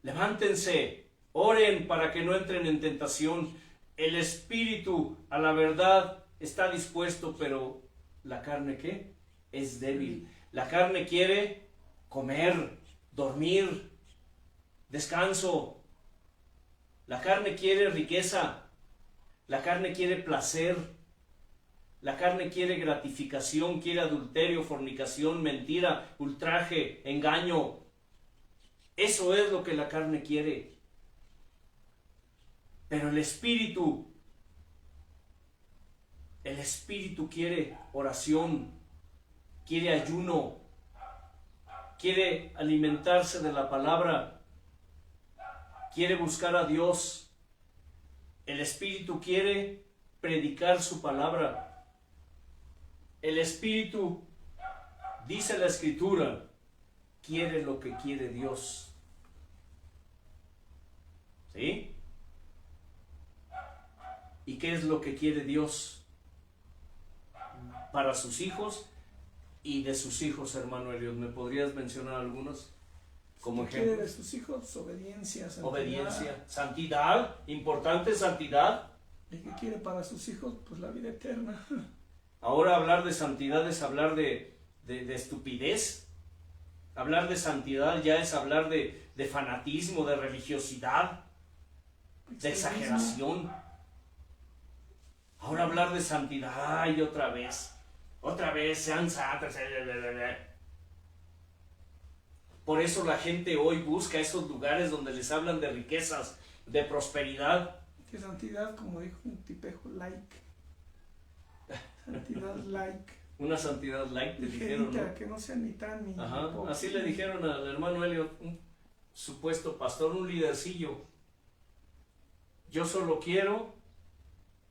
Levántense, oren para que no entren en tentación. El espíritu, a la verdad, está dispuesto, pero la carne, ¿qué? Es débil. La carne quiere comer, dormir, descanso. La carne quiere riqueza. La carne quiere placer. La carne quiere gratificación, quiere adulterio, fornicación, mentira, ultraje, engaño. Eso es lo que la carne quiere. Pero el espíritu quiere oración, quiere ayuno, quiere alimentarse de la palabra, quiere buscar a Dios. El espíritu quiere predicar su palabra. El espíritu, dice la Escritura, quiere lo que quiere Dios. ¿Sí? ¿Y qué es lo que quiere Dios para sus hijos y de sus hijos, hermano Elliot? ¿Me podrías mencionar algunos como ¿Qué quiere de ejemplos? sus hijos? Obediencia, santidad. Obediencia, santidad, importante santidad. ¿Y qué quiere para sus hijos? Pues la vida eterna. Ahora hablar de santidad es hablar de estupidez. Hablar de santidad ya es hablar de fanatismo, de religiosidad, de exageración. Ahora hablar de santidad y otra vez, sean santos. Por eso la gente hoy busca esos lugares donde les hablan de riquezas, de prosperidad. Que santidad, como dijo un tipejo, like. Santidad like. Una santidad light, te dijeron, Ligerita, ¿no? que no sea ni tan ni Ajá, poco. así le dijeron al hermano Elliot, un supuesto pastor, un lidercillo. Yo solo quiero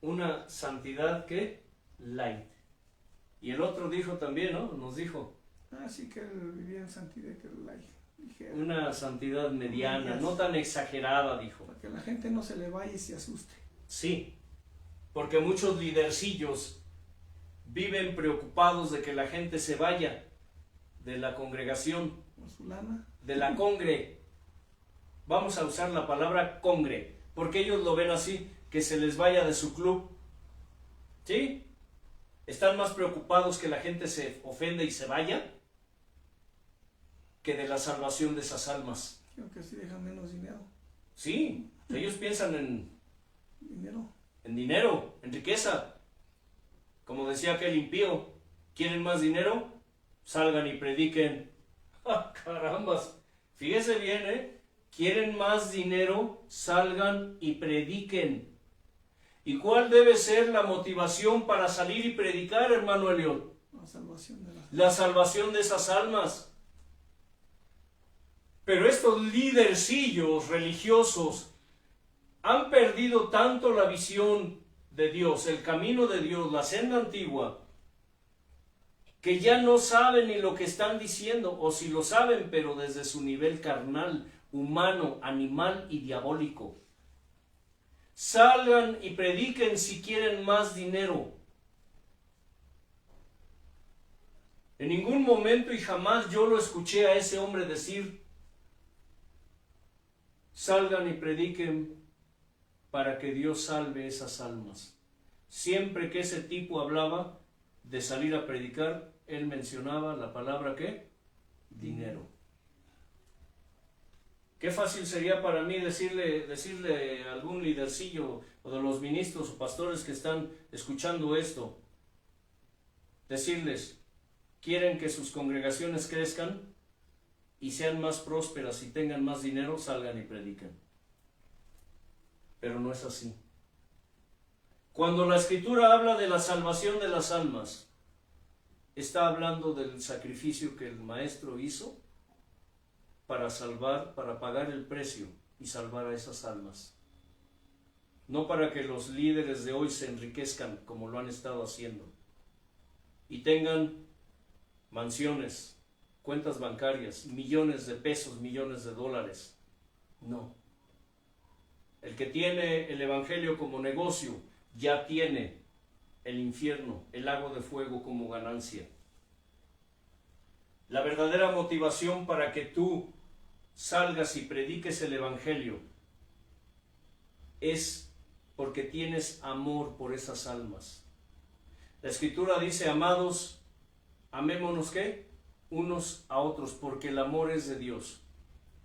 una santidad que light. Y el otro dijo también, ¿no? Nos dijo. Ah, sí, que él vivía en santidad, que like. Ligera, una santidad mediana, no tan exagerada, dijo. para que la gente no se le vaya y se asuste. Sí, porque muchos lidercillos viven preocupados de que la gente se vaya de la congregación, Con su lana. de la congre. Vamos a usar la palabra congre, porque ellos lo ven así, que se les vaya de su club. ¿Sí? Están más preocupados que la gente se ofenda y se vaya que de la salvación de esas almas. Creo que así dejan menos dinero. Sí, ellos piensan Dinero. en dinero, en riqueza. Como decía aquel impío, ¿quieren más dinero? Salgan y prediquen. ¡Ah, carambas! Fíjese bien, ¿eh? ¿Quieren más dinero? Salgan y prediquen. ¿Y cuál debe ser la motivación para salir y predicar, hermano Eliot? La salvación de La salvación de esas almas. Pero estos lidercillos religiosos han perdido tanto la visión de Dios, el camino de Dios, la senda antigua, que ya no saben ni lo que están diciendo, o si lo saben, pero desde su nivel carnal, humano, animal y diabólico. Salgan y prediquen si quieren más dinero. En ningún momento y jamás yo lo escuché a ese hombre decir: salgan y prediquen para que Dios salve esas almas. Siempre que ese tipo hablaba de salir a predicar, él mencionaba la palabra ¿qué? Dinero. Qué fácil sería para mí decirle a algún lidercillo o de los ministros o pastores que están escuchando esto, decirles: ¿quieren que sus congregaciones crezcan y sean más prósperas y tengan más dinero? Salgan y prediquen. Pero no es así. Cuando la Escritura habla de la salvación de las almas, está hablando del sacrificio que el Maestro hizo para salvar, para pagar el precio y salvar a esas almas. No para que los líderes de hoy se enriquezcan como lo han estado haciendo y tengan mansiones, cuentas bancarias, millones de pesos, millones de dólares. No. El que tiene el evangelio como negocio ya tiene el infierno, el lago de fuego como ganancia. La verdadera motivación para que tú salgas y prediques el evangelio es porque tienes amor por esas almas. La Escritura dice: amados, amémonos ¿qué? Unos a otros, porque el amor es de Dios,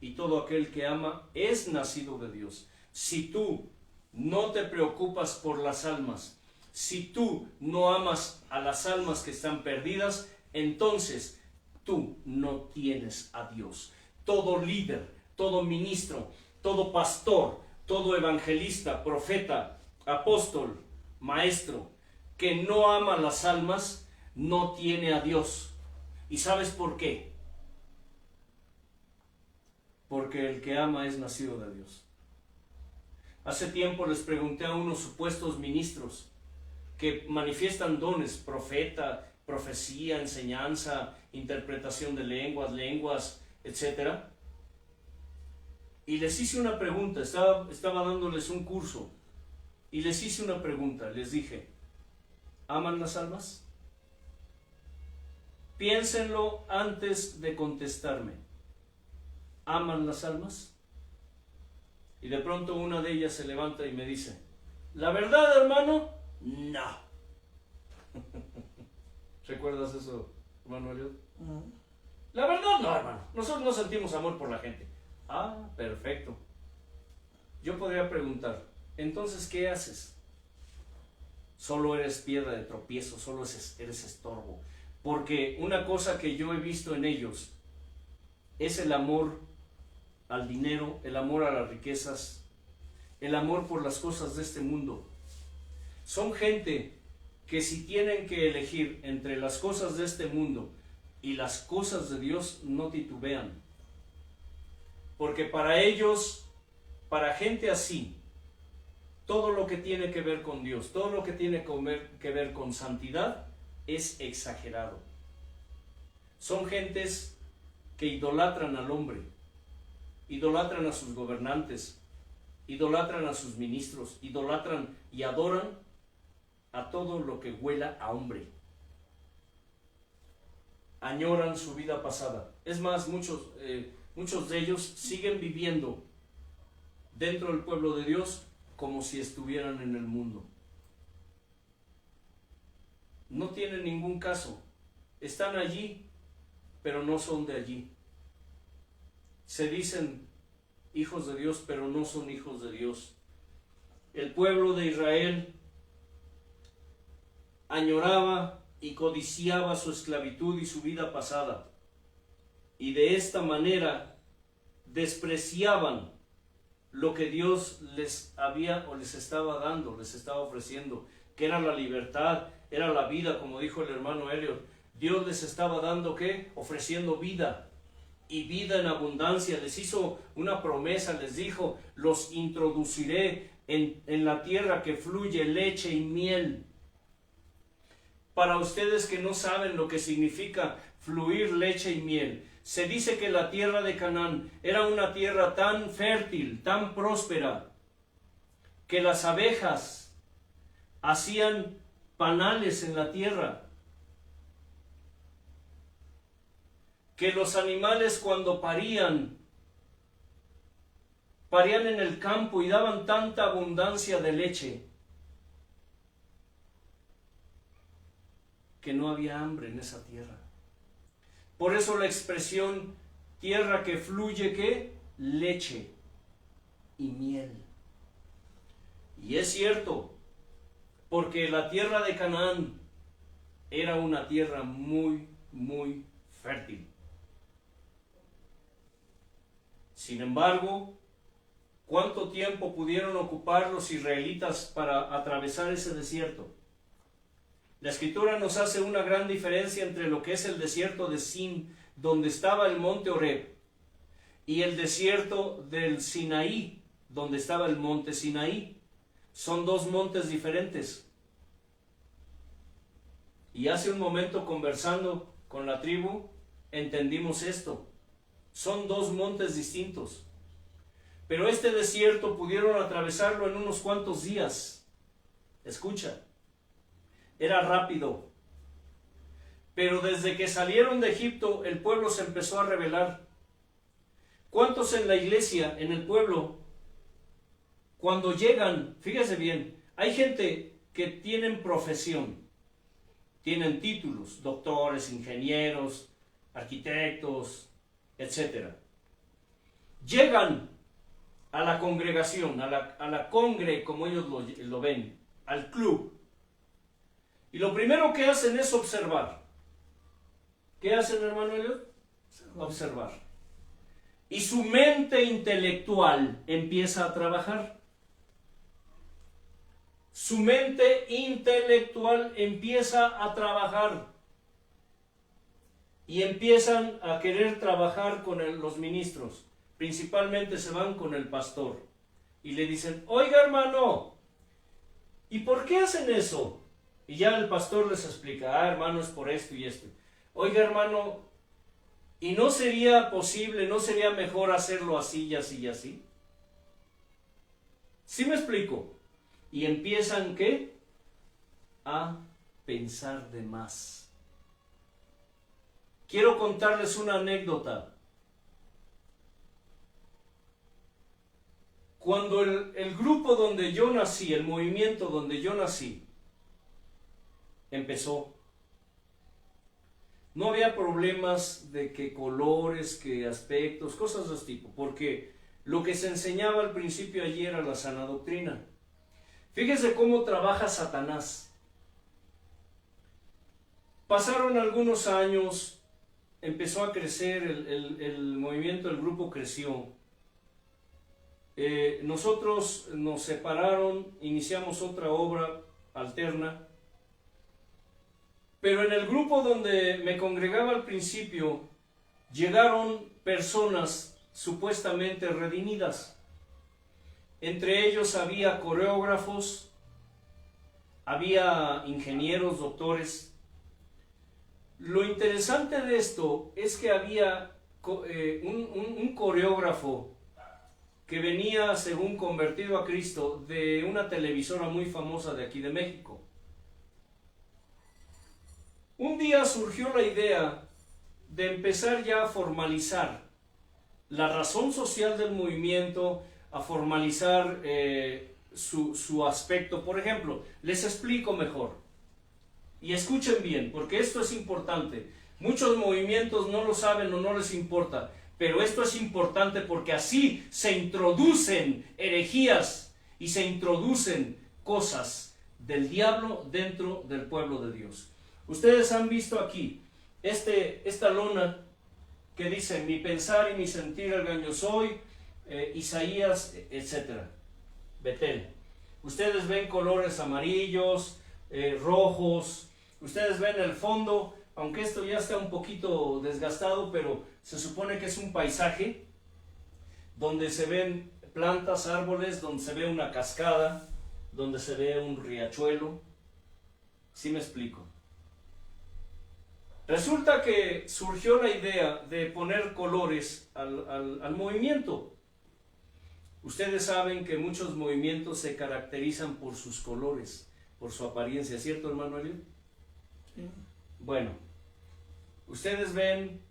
y todo aquel que ama es nacido de Dios. Si tú no te preocupas por las almas, si tú no amas a las almas que están perdidas, entonces tú no tienes a Dios. Todo líder, todo ministro, todo pastor, todo evangelista, profeta, apóstol, maestro, que no ama las almas, no tiene a Dios. ¿Y sabes por qué? Porque el que ama es nacido de Dios. Hace tiempo les pregunté a unos supuestos ministros que manifiestan dones, profeta, profecía, enseñanza, interpretación de lenguas, etc. Y les hice una pregunta, estaba dándoles un curso, y les hice una pregunta, les dije: ¿aman las almas? Piénsenlo antes de contestarme. ¿Aman las almas? Y de pronto una de ellas se levanta y me dice: ¿la verdad, hermano? No. ¿Recuerdas eso, hermano Eliot? La verdad no, hermano. Nosotros no sentimos amor por la gente. Ah, perfecto. Yo podría preguntar: entonces, ¿qué haces? Solo eres piedra de tropiezo, solo eres estorbo. Porque una cosa que yo he visto en ellos es el amor al dinero, el amor a las riquezas, el amor por las cosas de este mundo. Son gente que si tienen que elegir entre las cosas de este mundo y las cosas de Dios, no titubean. Porque para ellos, para gente así, todo lo que tiene que ver con Dios, todo lo que tiene que ver con santidad, es exagerado. Son gentes que idolatran al hombre, idolatran a sus gobernantes, idolatran a sus ministros, idolatran y adoran a todo lo que huela a hombre. Añoran su vida pasada. Es más, muchos de ellos siguen viviendo dentro del pueblo de Dios como si estuvieran en el mundo. No tienen ningún caso. Están allí, pero no son de allí. Se dicen hijos de Dios, pero no son hijos de Dios. El pueblo de Israel añoraba y codiciaba su esclavitud y su vida pasada, y de esta manera despreciaban lo que Dios les había o les estaba dando, les estaba ofreciendo, que era la libertad, era la vida, como dijo el hermano Elliot. Dios les estaba dando, ¿qué? Ofreciendo vida, y vida en abundancia. Les hizo una promesa, les dijo: los introduciré en la tierra que fluye leche y miel. Para ustedes que no saben lo que significa fluir leche y miel, se dice que la tierra de Canaán era una tierra tan fértil, tan próspera, que las abejas hacían panales en la tierra, que los animales cuando parían en el campo y daban tanta abundancia de leche que no había hambre en esa tierra. Por eso la expresión tierra que fluye, ¿qué? Leche y miel. Y es cierto, porque la tierra de Canaán era una tierra muy, muy fértil. Sin embargo, ¿cuánto tiempo pudieron ocupar los israelitas para atravesar ese desierto? La Escritura nos hace una gran diferencia entre lo que es el desierto de Sin, donde estaba el monte Horeb, y el desierto del Sinaí, donde estaba el monte Sinaí. Son dos montes diferentes. Y hace un momento, conversando con la tribu, entendimos esto. Son dos montes distintos. Pero este desierto pudieron atravesarlo en unos cuantos días. Escucha. Era rápido. Pero desde que salieron de Egipto, el pueblo se empezó a rebelar. ¿Cuántos en la iglesia, en el pueblo, cuando llegan, fíjese bien, hay gente que tienen profesión, tienen títulos, doctores, ingenieros, arquitectos, etc. Llegan a la congregación, a la congre, como ellos lo ven, al club. Y lo primero que hacen es observar. ¿Qué hacen, hermano Elliot? Observar. Y su mente intelectual empieza a trabajar. Su mente intelectual empieza a trabajar. Y empiezan a querer trabajar con los ministros. Principalmente se van con el pastor. Y le dicen: oiga, hermano, ¿y por qué hacen eso? Y ya el pastor les explica: hermano, es por esto y esto. Oiga, hermano, ¿y no sería posible, no sería mejor hacerlo así y así y así? ¿Sí me explico? Y empiezan, ¿qué? A pensar de más. Quiero contarles una anécdota. Cuando el grupo donde yo nací, el movimiento donde yo nací, empezó, no había problemas de que colores, que aspectos, cosas de ese tipo, porque lo que se enseñaba al principio allí era la sana doctrina. Fíjese cómo trabaja Satanás. Pasaron algunos años, empezó a crecer el movimiento, el grupo creció. Nosotros nos separaron, iniciamos otra obra alterna. Pero en el grupo donde me congregaba al principio, llegaron personas supuestamente redimidas. Entre ellos había coreógrafos, había ingenieros, doctores. Lo interesante de esto es que había un coreógrafo que venía, según convertido a Cristo, de una televisora muy famosa de aquí de México. Un día surgió la idea de empezar ya a formalizar la razón social del movimiento, a formalizar su aspecto. Por ejemplo, les explico mejor. Y escuchen bien, porque esto es importante. Muchos movimientos no lo saben o no les importa, pero esto es importante porque así se introducen herejías y se introducen cosas del diablo dentro del pueblo de Dios. Ustedes han visto aquí esta lona que dice: mi pensar y mi sentir ergan soy, Isaías, etc. Betel. Ustedes ven colores amarillos, rojos. Ustedes ven el fondo, aunque esto ya está un poquito desgastado, pero se supone que es un paisaje donde se ven plantas, árboles, donde se ve una cascada, donde se ve un riachuelo. ¿Sí me explico? Resulta que surgió la idea de poner colores al movimiento. Ustedes saben que muchos movimientos se caracterizan por sus colores, por su apariencia, ¿cierto, hermano Elio? Sí. Bueno, ustedes ven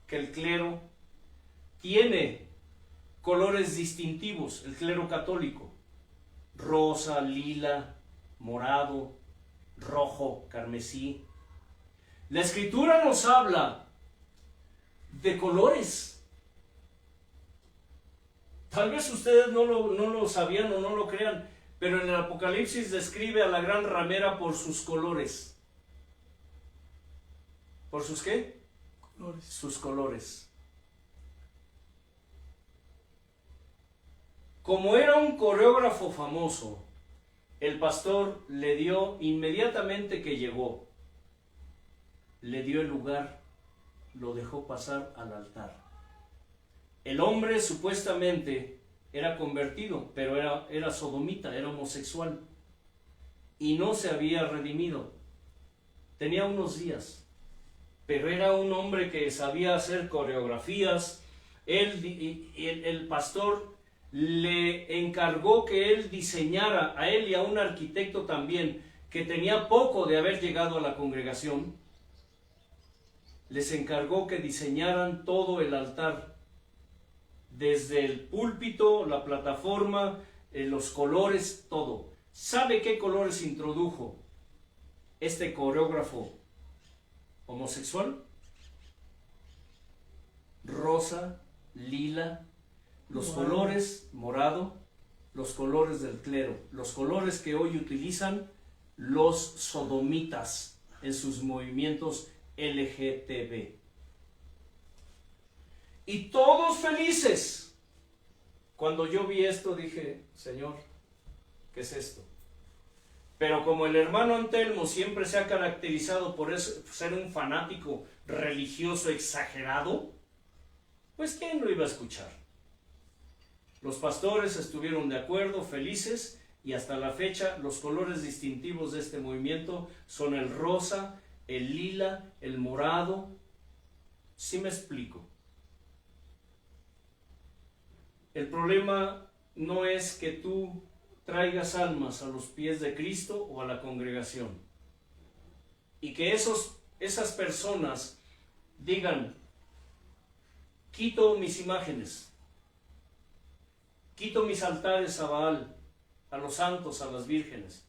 que el clero tiene colores distintivos, el clero católico: rosa, lila, morado, rojo, carmesí. La Escritura nos habla de colores. Tal vez ustedes no lo sabían o no lo crean, pero en el Apocalipsis describe a la gran ramera por sus colores. ¿Por sus qué? Colores. Sus colores. Como era un coreógrafo famoso, el pastor le dio, inmediatamente que llegó, le dio el lugar, lo dejó pasar al altar. El hombre supuestamente era convertido, pero era sodomita, era homosexual y no se había redimido. Tenía unos días, pero era un hombre que sabía hacer coreografías. El pastor le encargó que él diseñara, a él y a un arquitecto también, que tenía poco de haber llegado a la congregación. Les encargó que diseñaran todo el altar, desde el púlpito, la plataforma, los colores, todo. ¿Sabe qué colores introdujo este coreógrafo homosexual? Rosa, lila, los colores morado, los colores del clero, los colores que hoy utilizan los sodomitas en sus movimientos LGTB. Y todos felices. Cuando yo vi esto dije: Señor, ¿qué es esto? Pero como el hermano Antelmo siempre se ha caracterizado por ser un fanático religioso exagerado, pues ¿quién lo iba a escuchar? Los pastores estuvieron de acuerdo, felices, y hasta la fecha los colores distintivos de este movimiento son el rosa, el lila, el morado. ¿Sí me explico? El problema no es que tú traigas almas a los pies de Cristo o a la congregación y que esas personas digan: quito mis imágenes, quito mis altares a Baal, a los santos, a las vírgenes.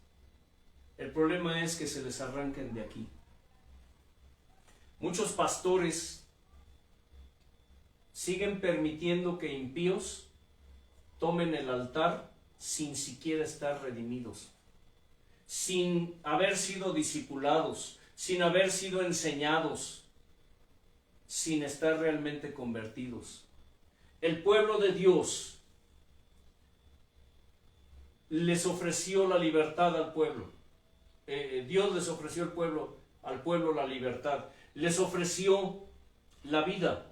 El problema es que se les arranquen de aquí. Muchos pastores siguen permitiendo que impíos tomen el altar sin siquiera estar redimidos, sin haber sido discipulados, sin haber sido enseñados, sin estar realmente convertidos. El pueblo de Dios les ofreció la libertad al pueblo. Dios les ofreció al pueblo la libertad. Les ofreció la vida.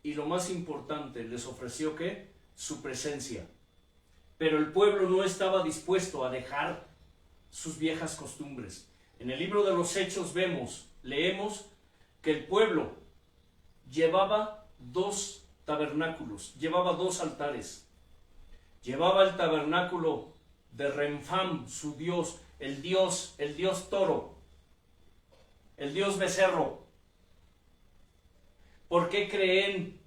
Y lo más importante, les ofreció ¿qué? Su presencia. Pero el pueblo no estaba dispuesto a dejar sus viejas costumbres. En el libro de los Hechos leemos que el pueblo llevaba 2 tabernáculos, llevaba 2 altares. Llevaba el tabernáculo de Renfam, su dios, el dios toro, el dios becerro. ¿Por qué creen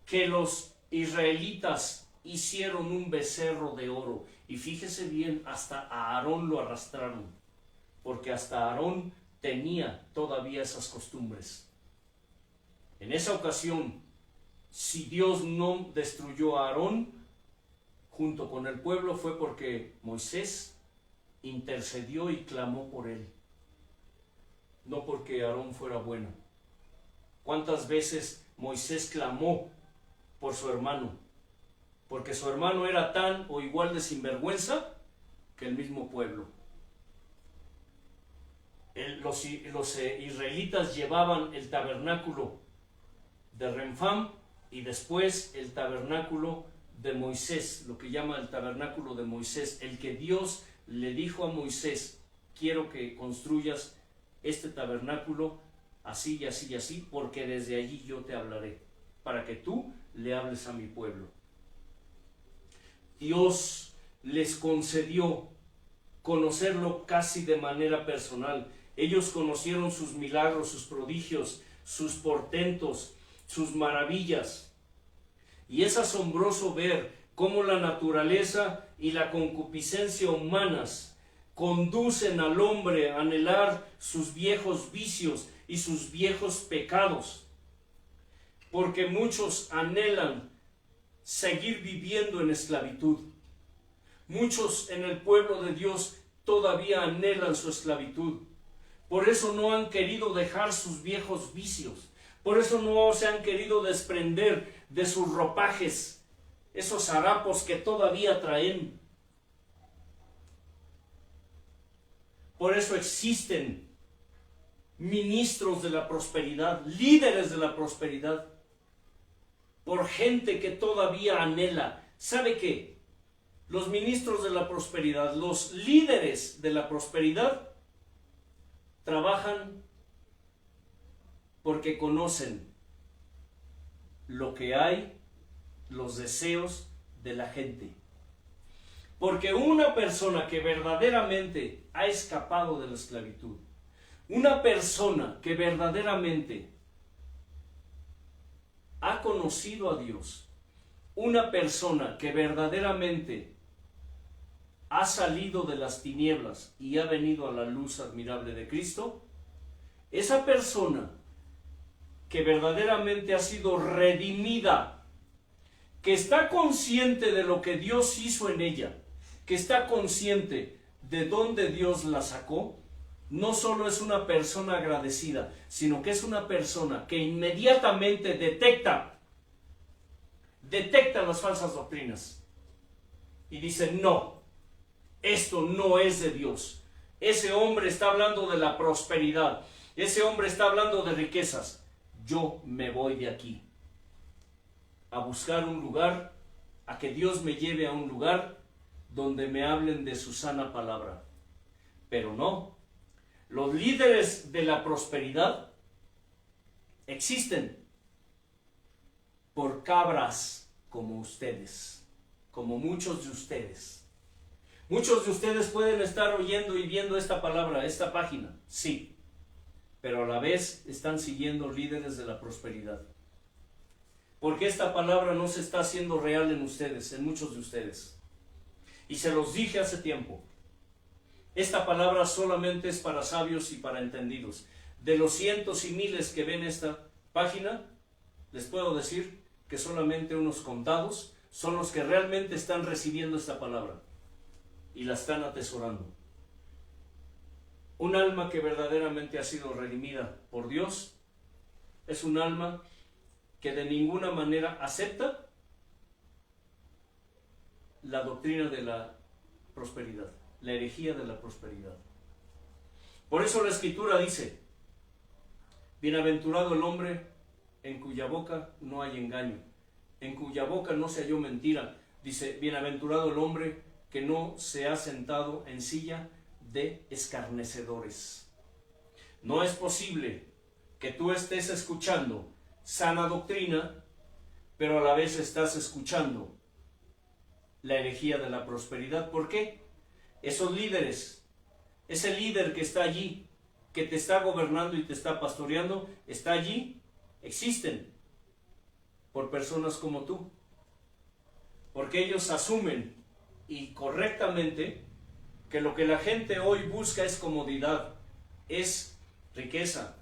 que los israelitas hicieron un becerro de oro? Y fíjese bien, hasta a Aarón lo arrastraron, porque hasta Aarón tenía todavía esas costumbres. En esa ocasión, si Dios no destruyó a Aarón junto con el pueblo, fue porque Moisés intercedió y clamó por él, no porque Aarón fuera bueno. ¿Cuántas veces Moisés clamó por su hermano? Porque su hermano era tan o igual de sinvergüenza que el mismo pueblo. Los israelitas llevaban el tabernáculo de Renfam y después el tabernáculo de Moisés, lo que llama el tabernáculo de Moisés, el que Dios le dijo a Moisés: quiero que construyas este tabernáculo así y así y así, porque desde allí yo te hablaré, para que tú le hables a mi pueblo. Dios les concedió conocerlo casi de manera personal. Ellos conocieron sus milagros, sus prodigios, sus portentos, sus maravillas. Y es asombroso ver cómo la naturaleza y la concupiscencia humanas conducen al hombre a anhelar sus viejos vicios y sus viejos pecados. Porque muchos anhelan seguir viviendo en esclavitud. Muchos en el pueblo de Dios todavía anhelan su esclavitud. Por eso no han querido dejar sus viejos vicios. Por eso no se han querido desprender de sus ropajes, esos harapos que todavía traen. Por eso existen ministros de la prosperidad, líderes de la prosperidad, por gente que todavía anhela. ¿Sabe qué? Los ministros de la prosperidad, los líderes de la prosperidad, trabajan porque conocen lo que hay, los deseos de la gente. Porque una persona que verdaderamente ha escapado de la esclavitud, una persona que verdaderamente ha conocido a Dios, una persona que verdaderamente ha salido de las tinieblas y ha venido a la luz admirable de Cristo, esa persona que verdaderamente ha sido redimida, que está consciente de lo que Dios hizo en ella, que está consciente de dónde Dios la sacó, no solo es una persona agradecida, sino que es una persona que inmediatamente detecta las falsas doctrinas y dice: no, esto no es de Dios. Ese hombre está hablando de la prosperidad, ese hombre está hablando de riquezas. Yo me voy de aquí a buscar un lugar, a que Dios me lleve a un lugar donde me hablen de su sana palabra. Pero no, los líderes de la prosperidad existen por cabras como ustedes, como muchos de ustedes. Muchos de ustedes pueden estar oyendo y viendo esta palabra, esta página, sí, pero a la vez están siguiendo líderes de la prosperidad. Porque esta palabra no se está haciendo real en ustedes, en muchos de ustedes. Y se los dije hace tiempo, esta palabra solamente es para sabios y para entendidos. De los cientos y miles que ven esta página, les puedo decir que solamente unos contados son los que realmente están recibiendo esta palabra y la están atesorando. Un alma que verdaderamente ha sido redimida por Dios es un alma que de ninguna manera acepta la doctrina de la prosperidad, la herejía de la prosperidad. Por eso la Escritura dice: bienaventurado el hombre en cuya boca no hay engaño, en cuya boca no se halló mentira. Dice: bienaventurado el hombre que no se ha sentado en silla de escarnecedores. No es posible que tú estés escuchando sana doctrina, pero a la vez estás escuchando la herejía de la prosperidad. ¿Por qué? Esos líderes, ese líder que está allí, que te está gobernando y te está pastoreando, está allí, existen por personas como tú, porque ellos asumen y correctamente que lo que la gente hoy busca es comodidad, es riqueza,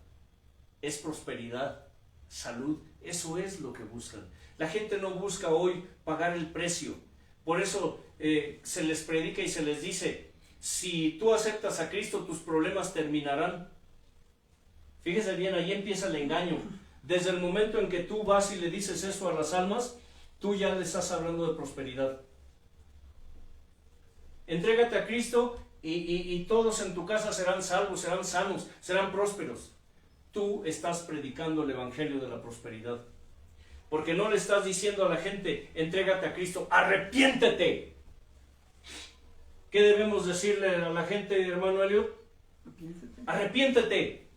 es prosperidad, salud. Eso es lo que buscan. La gente no busca hoy pagar el precio. Por eso se les predica y se les dice, si tú aceptas a Cristo, tus problemas terminarán. Fíjese bien, ahí empieza el engaño. Desde el momento en que tú vas y le dices eso a las almas, tú ya le estás hablando de prosperidad. Entrégate a Cristo y todos en tu casa serán salvos, serán sanos, serán prósperos. Tú estás predicando el evangelio de la prosperidad. Porque no le estás diciendo a la gente, entrégate a Cristo, arrepiéntete. ¿Qué debemos decirle a la gente, hermano Elliot? Arrepiéntete.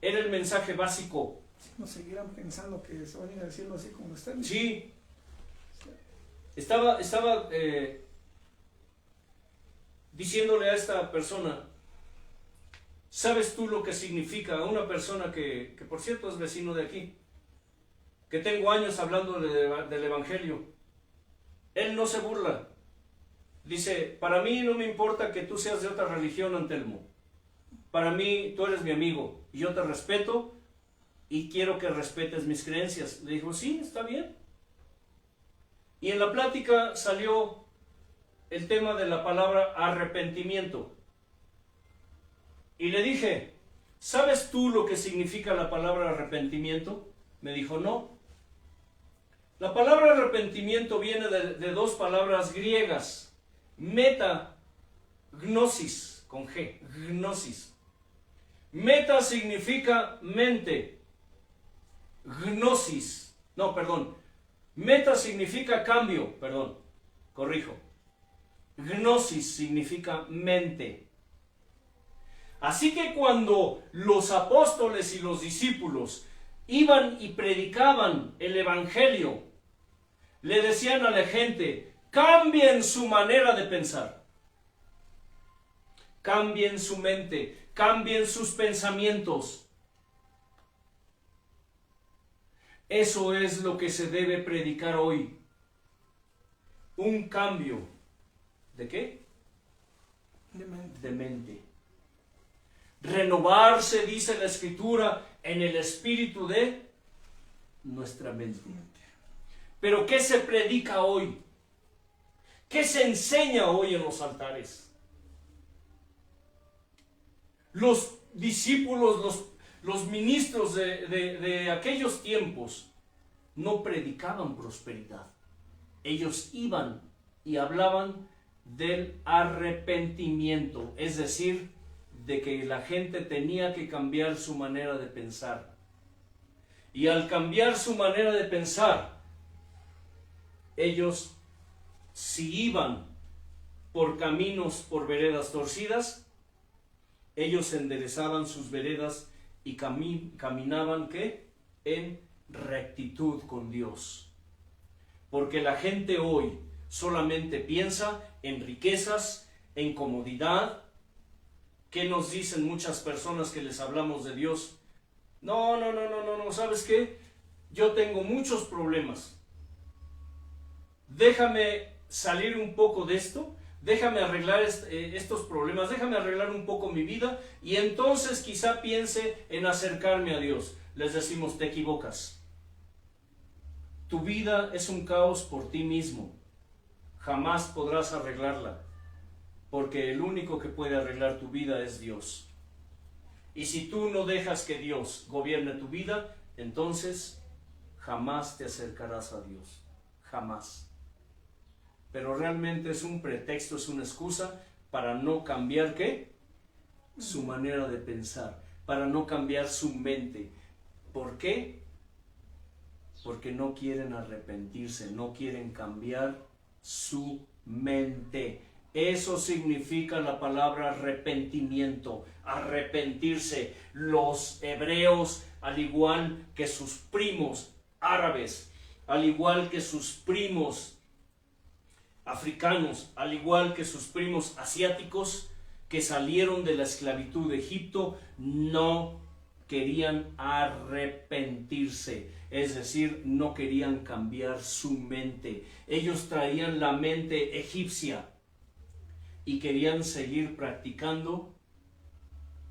Era el mensaje básico. No seguirán pensando que se van a ir a decirlo así como están. Sí. Estaba diciéndole a esta persona, ¿sabes tú lo que significa a una persona que por cierto es vecino de aquí? Que tengo años hablando del evangelio. Él no se burla. Dice, para mí no me importa que tú seas de otra religión, Antelmo. Para mí tú eres mi amigo y yo te respeto y quiero que respetes mis creencias. Le dijo, sí, está bien. Y en la plática salió el tema de la palabra arrepentimiento. Y le dije, ¿sabes tú lo que significa la palabra arrepentimiento? Me dijo, no. La palabra arrepentimiento viene de dos palabras griegas. Meta, gnosis, con G, gnosis. Meta significa mente. Gnosis, no, perdón. Meta significa cambio, perdón, corrijo. Gnosis significa mente. Así que cuando los apóstoles y los discípulos iban y predicaban el evangelio, le decían a la gente, cambien su manera de pensar, cambien su mente, cambien sus pensamientos. Eso es lo que se debe predicar hoy. Un cambio. ¿De qué? De mente. Renovarse, dice la Escritura, en el espíritu de nuestra mente. Pero ¿qué se predica hoy? ¿Qué se enseña hoy en los altares? Los discípulos, los ministros de aquellos tiempos no predicaban prosperidad. Ellos iban y hablaban del arrepentimiento, es decir, de que la gente tenía que cambiar su manera de pensar. Y al cambiar su manera de pensar, ellos, si iban por caminos, por veredas torcidas, ellos enderezaban sus veredas y caminaban, ¿qué? En rectitud con Dios. Porque la gente hoy solamente piensa en riquezas, en comodidad. ¿Qué nos dicen muchas personas que les hablamos de Dios? No, ¿sabes qué? Yo tengo muchos problemas. Déjame salir un poco de esto, déjame arreglar estos problemas, déjame arreglar un poco mi vida y entonces quizá piense en acercarme a Dios. Les decimos, te equivocas. Tu vida es un caos por ti mismo. Jamás podrás arreglarla, porque el único que puede arreglar tu vida es Dios. Y si tú no dejas que Dios gobierne tu vida, entonces jamás te acercarás a Dios. Jamás. Pero realmente es un pretexto, es una excusa para no cambiar, ¿qué? Su manera de pensar, para no cambiar su mente. ¿Por qué? Porque no quieren arrepentirse, no quieren cambiar su mente. Eso significa la palabra arrepentimiento, arrepentirse. Los hebreos, al igual que sus primos árabes, al igual que sus primos africanos, al igual que sus primos asiáticos que salieron de la esclavitud de Egipto, no querían arrepentirse, es decir, no querían cambiar su mente. Ellos traían la mente egipcia y querían seguir practicando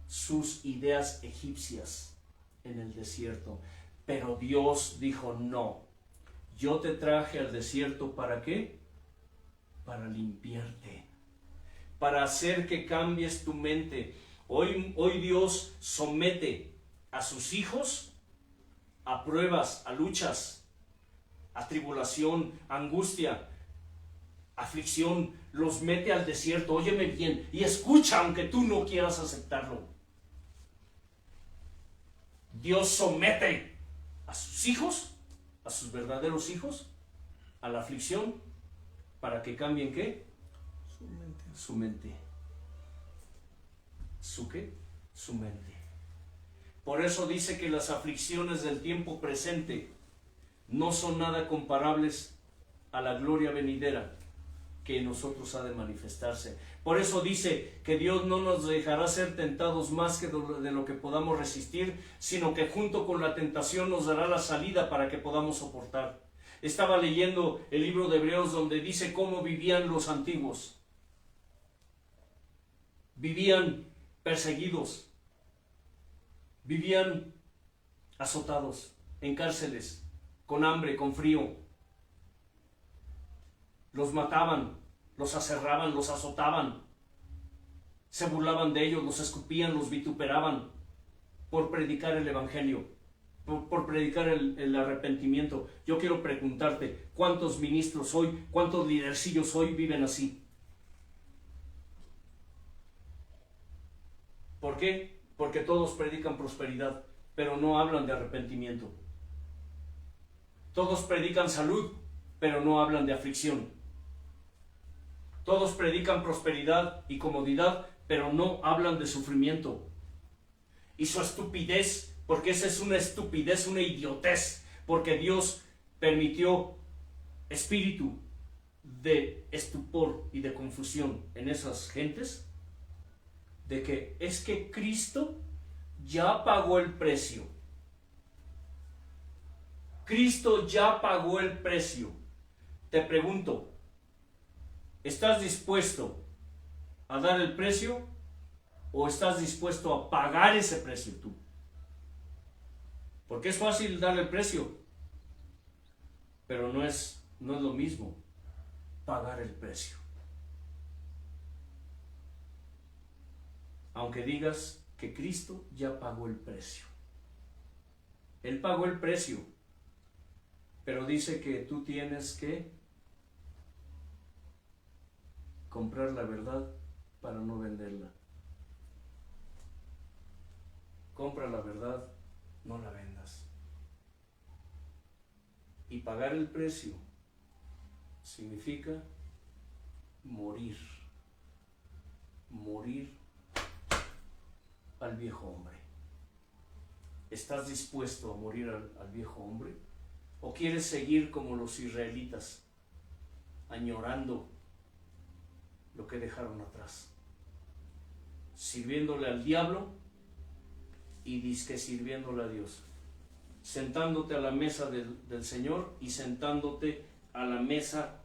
sus ideas egipcias en el desierto. Pero Dios dijo: no, yo te traje al desierto, ¿para qué? Para limpiarte, para hacer que cambies tu mente. Hoy Dios somete a sus hijos a pruebas, a luchas, a tribulación, a angustia, aflicción. Los mete al desierto. Óyeme bien y escucha, aunque tú no quieras aceptarlo. Dios somete a sus hijos, a sus verdaderos hijos, a la aflicción, para que cambien ¿qué? Su mente. Su mente. ¿Su qué? Su mente. Por eso dice que las aflicciones del tiempo presente no son nada comparables a la gloria venidera que en nosotros ha de manifestarse. Por eso dice que Dios no nos dejará ser tentados más que de lo que podamos resistir, sino que junto con la tentación nos dará la salida para que podamos soportar. Estaba leyendo el libro de Hebreos donde dice cómo vivían los antiguos. Vivían perseguidos, vivían azotados, en cárceles, con hambre, con frío. Los mataban, los aserraban, los azotaban, se burlaban de ellos, los escupían, los vituperaban por predicar el evangelio, por predicar el arrepentimiento. Yo quiero preguntarte, ¿cuántos ministros hoy, cuántos lidercillos hoy viven así? ¿Por qué? Porque todos predican prosperidad, pero no hablan de arrepentimiento. Todos predican salud, pero no hablan de aflicción. Todos predican prosperidad y comodidad, pero no hablan de sufrimiento. Y su estupidez, porque esa es una estupidez, una idiotez, porque Dios permitió espíritu de estupor y de confusión en esas gentes, de que es que Cristo ya pagó el precio. Cristo ya pagó el precio. Te pregunto, ¿estás dispuesto a dar el precio o estás dispuesto a pagar ese precio tú? Porque es fácil dar el precio, pero no es lo mismo pagar el precio. Aunque digas que Cristo ya pagó el precio. Él pagó el precio, pero dice que tú tienes que comprar la verdad para no venderla. Compra la verdad, no la vendas. Y pagar el precio significa morir. Morir al viejo hombre. ¿Estás dispuesto a morir al viejo hombre? ¿O quieres seguir como los israelitas, añorando lo que dejaron atrás, sirviéndole al diablo y dizque sirviéndole a Dios, sentándote a la mesa del Señor y sentándote a la mesa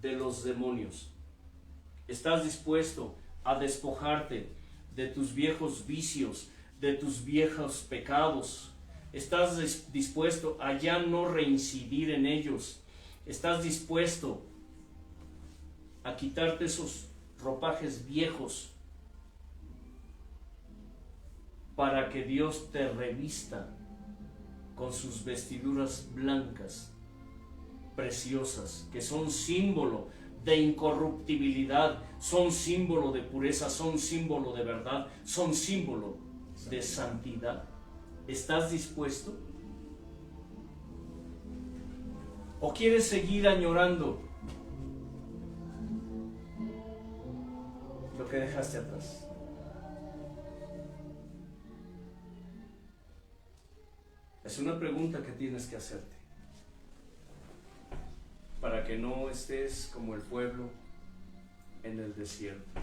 de los demonios? ¿Estás dispuesto a despojarte de tus viejos vicios, de tus viejos pecados? ¿Estás dispuesto a ya no reincidir en ellos? ¿Estás dispuesto a quitarte esos ropajes viejos para que Dios te revista con sus vestiduras blancas, preciosas, que son símbolo de incorruptibilidad, son símbolo de pureza, son símbolo de verdad, son símbolo de santidad? ¿Estás dispuesto? ¿O quieres seguir añorando lo que dejaste atrás. Es una pregunta que tienes que hacerte, para que no estés como el pueblo en el desierto,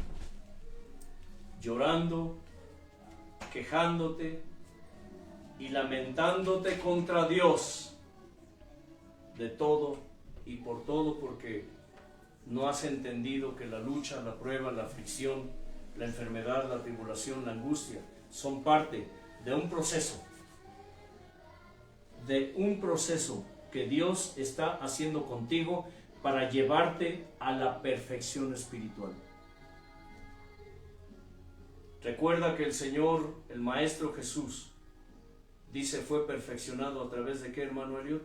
llorando, quejándote y lamentándote contra Dios de todo y por todo, porque no has entendido que la lucha, la prueba, la aflicción, la enfermedad, la tribulación, la angustia son parte de un proceso que Dios está haciendo contigo para llevarte a la perfección espiritual. Recuerda que el Señor, el Maestro Jesús, dice fue perfeccionado a través de ¿qué, hermano Eliot?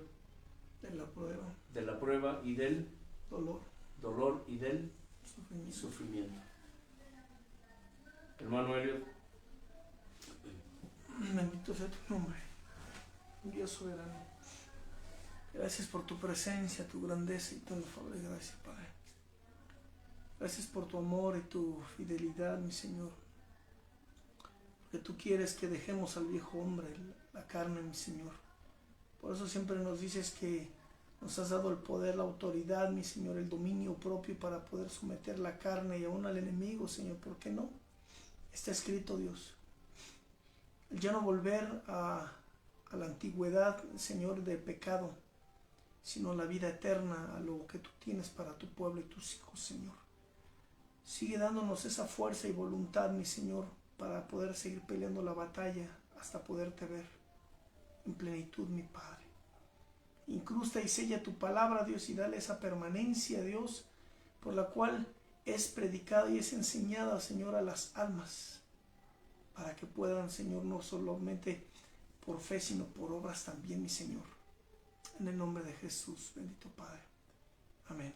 De la prueba. De la prueba y del Dolor. Y del sufrimiento. Hermano Eliot. Bendito sea tu nombre, Dios soberano. Gracias por tu presencia, tu grandeza y tu inefable gracia, Padre. Gracias por tu amor y tu fidelidad, mi Señor. Porque tú quieres que dejemos al viejo hombre, la carne, mi Señor. Por eso siempre nos dices que nos has dado el poder, la autoridad, mi Señor, el dominio propio para poder someter la carne y aún al enemigo, Señor. ¿Por qué no? Está escrito, Dios. El ya no volver a la antigüedad, Señor, de pecado, sino la vida eterna, a lo que tú tienes para tu pueblo y tus hijos, Señor. Sigue dándonos esa fuerza y voluntad, mi Señor, para poder seguir peleando la batalla hasta poderte ver en plenitud, mi Padre. Incrusta y sella tu palabra, Dios, y dale esa permanencia, Dios, por la cual es predicada y es enseñada, Señor, a las almas, para que puedan, Señor, no solamente por fe, sino por obras también, mi Señor. En el nombre de Jesús, bendito Padre. Amén.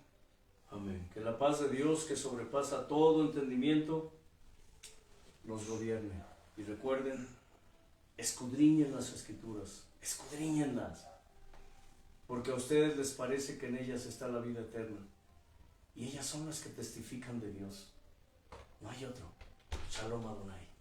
Amén. Que la paz de Dios, que sobrepasa todo entendimiento, los gobierne. Y recuerden, escudriñen las Escrituras, escudriñenlas, porque a ustedes les parece que en ellas está la vida eterna, y ellas son las que testifican de Dios. No hay otro. Shalom Adonai.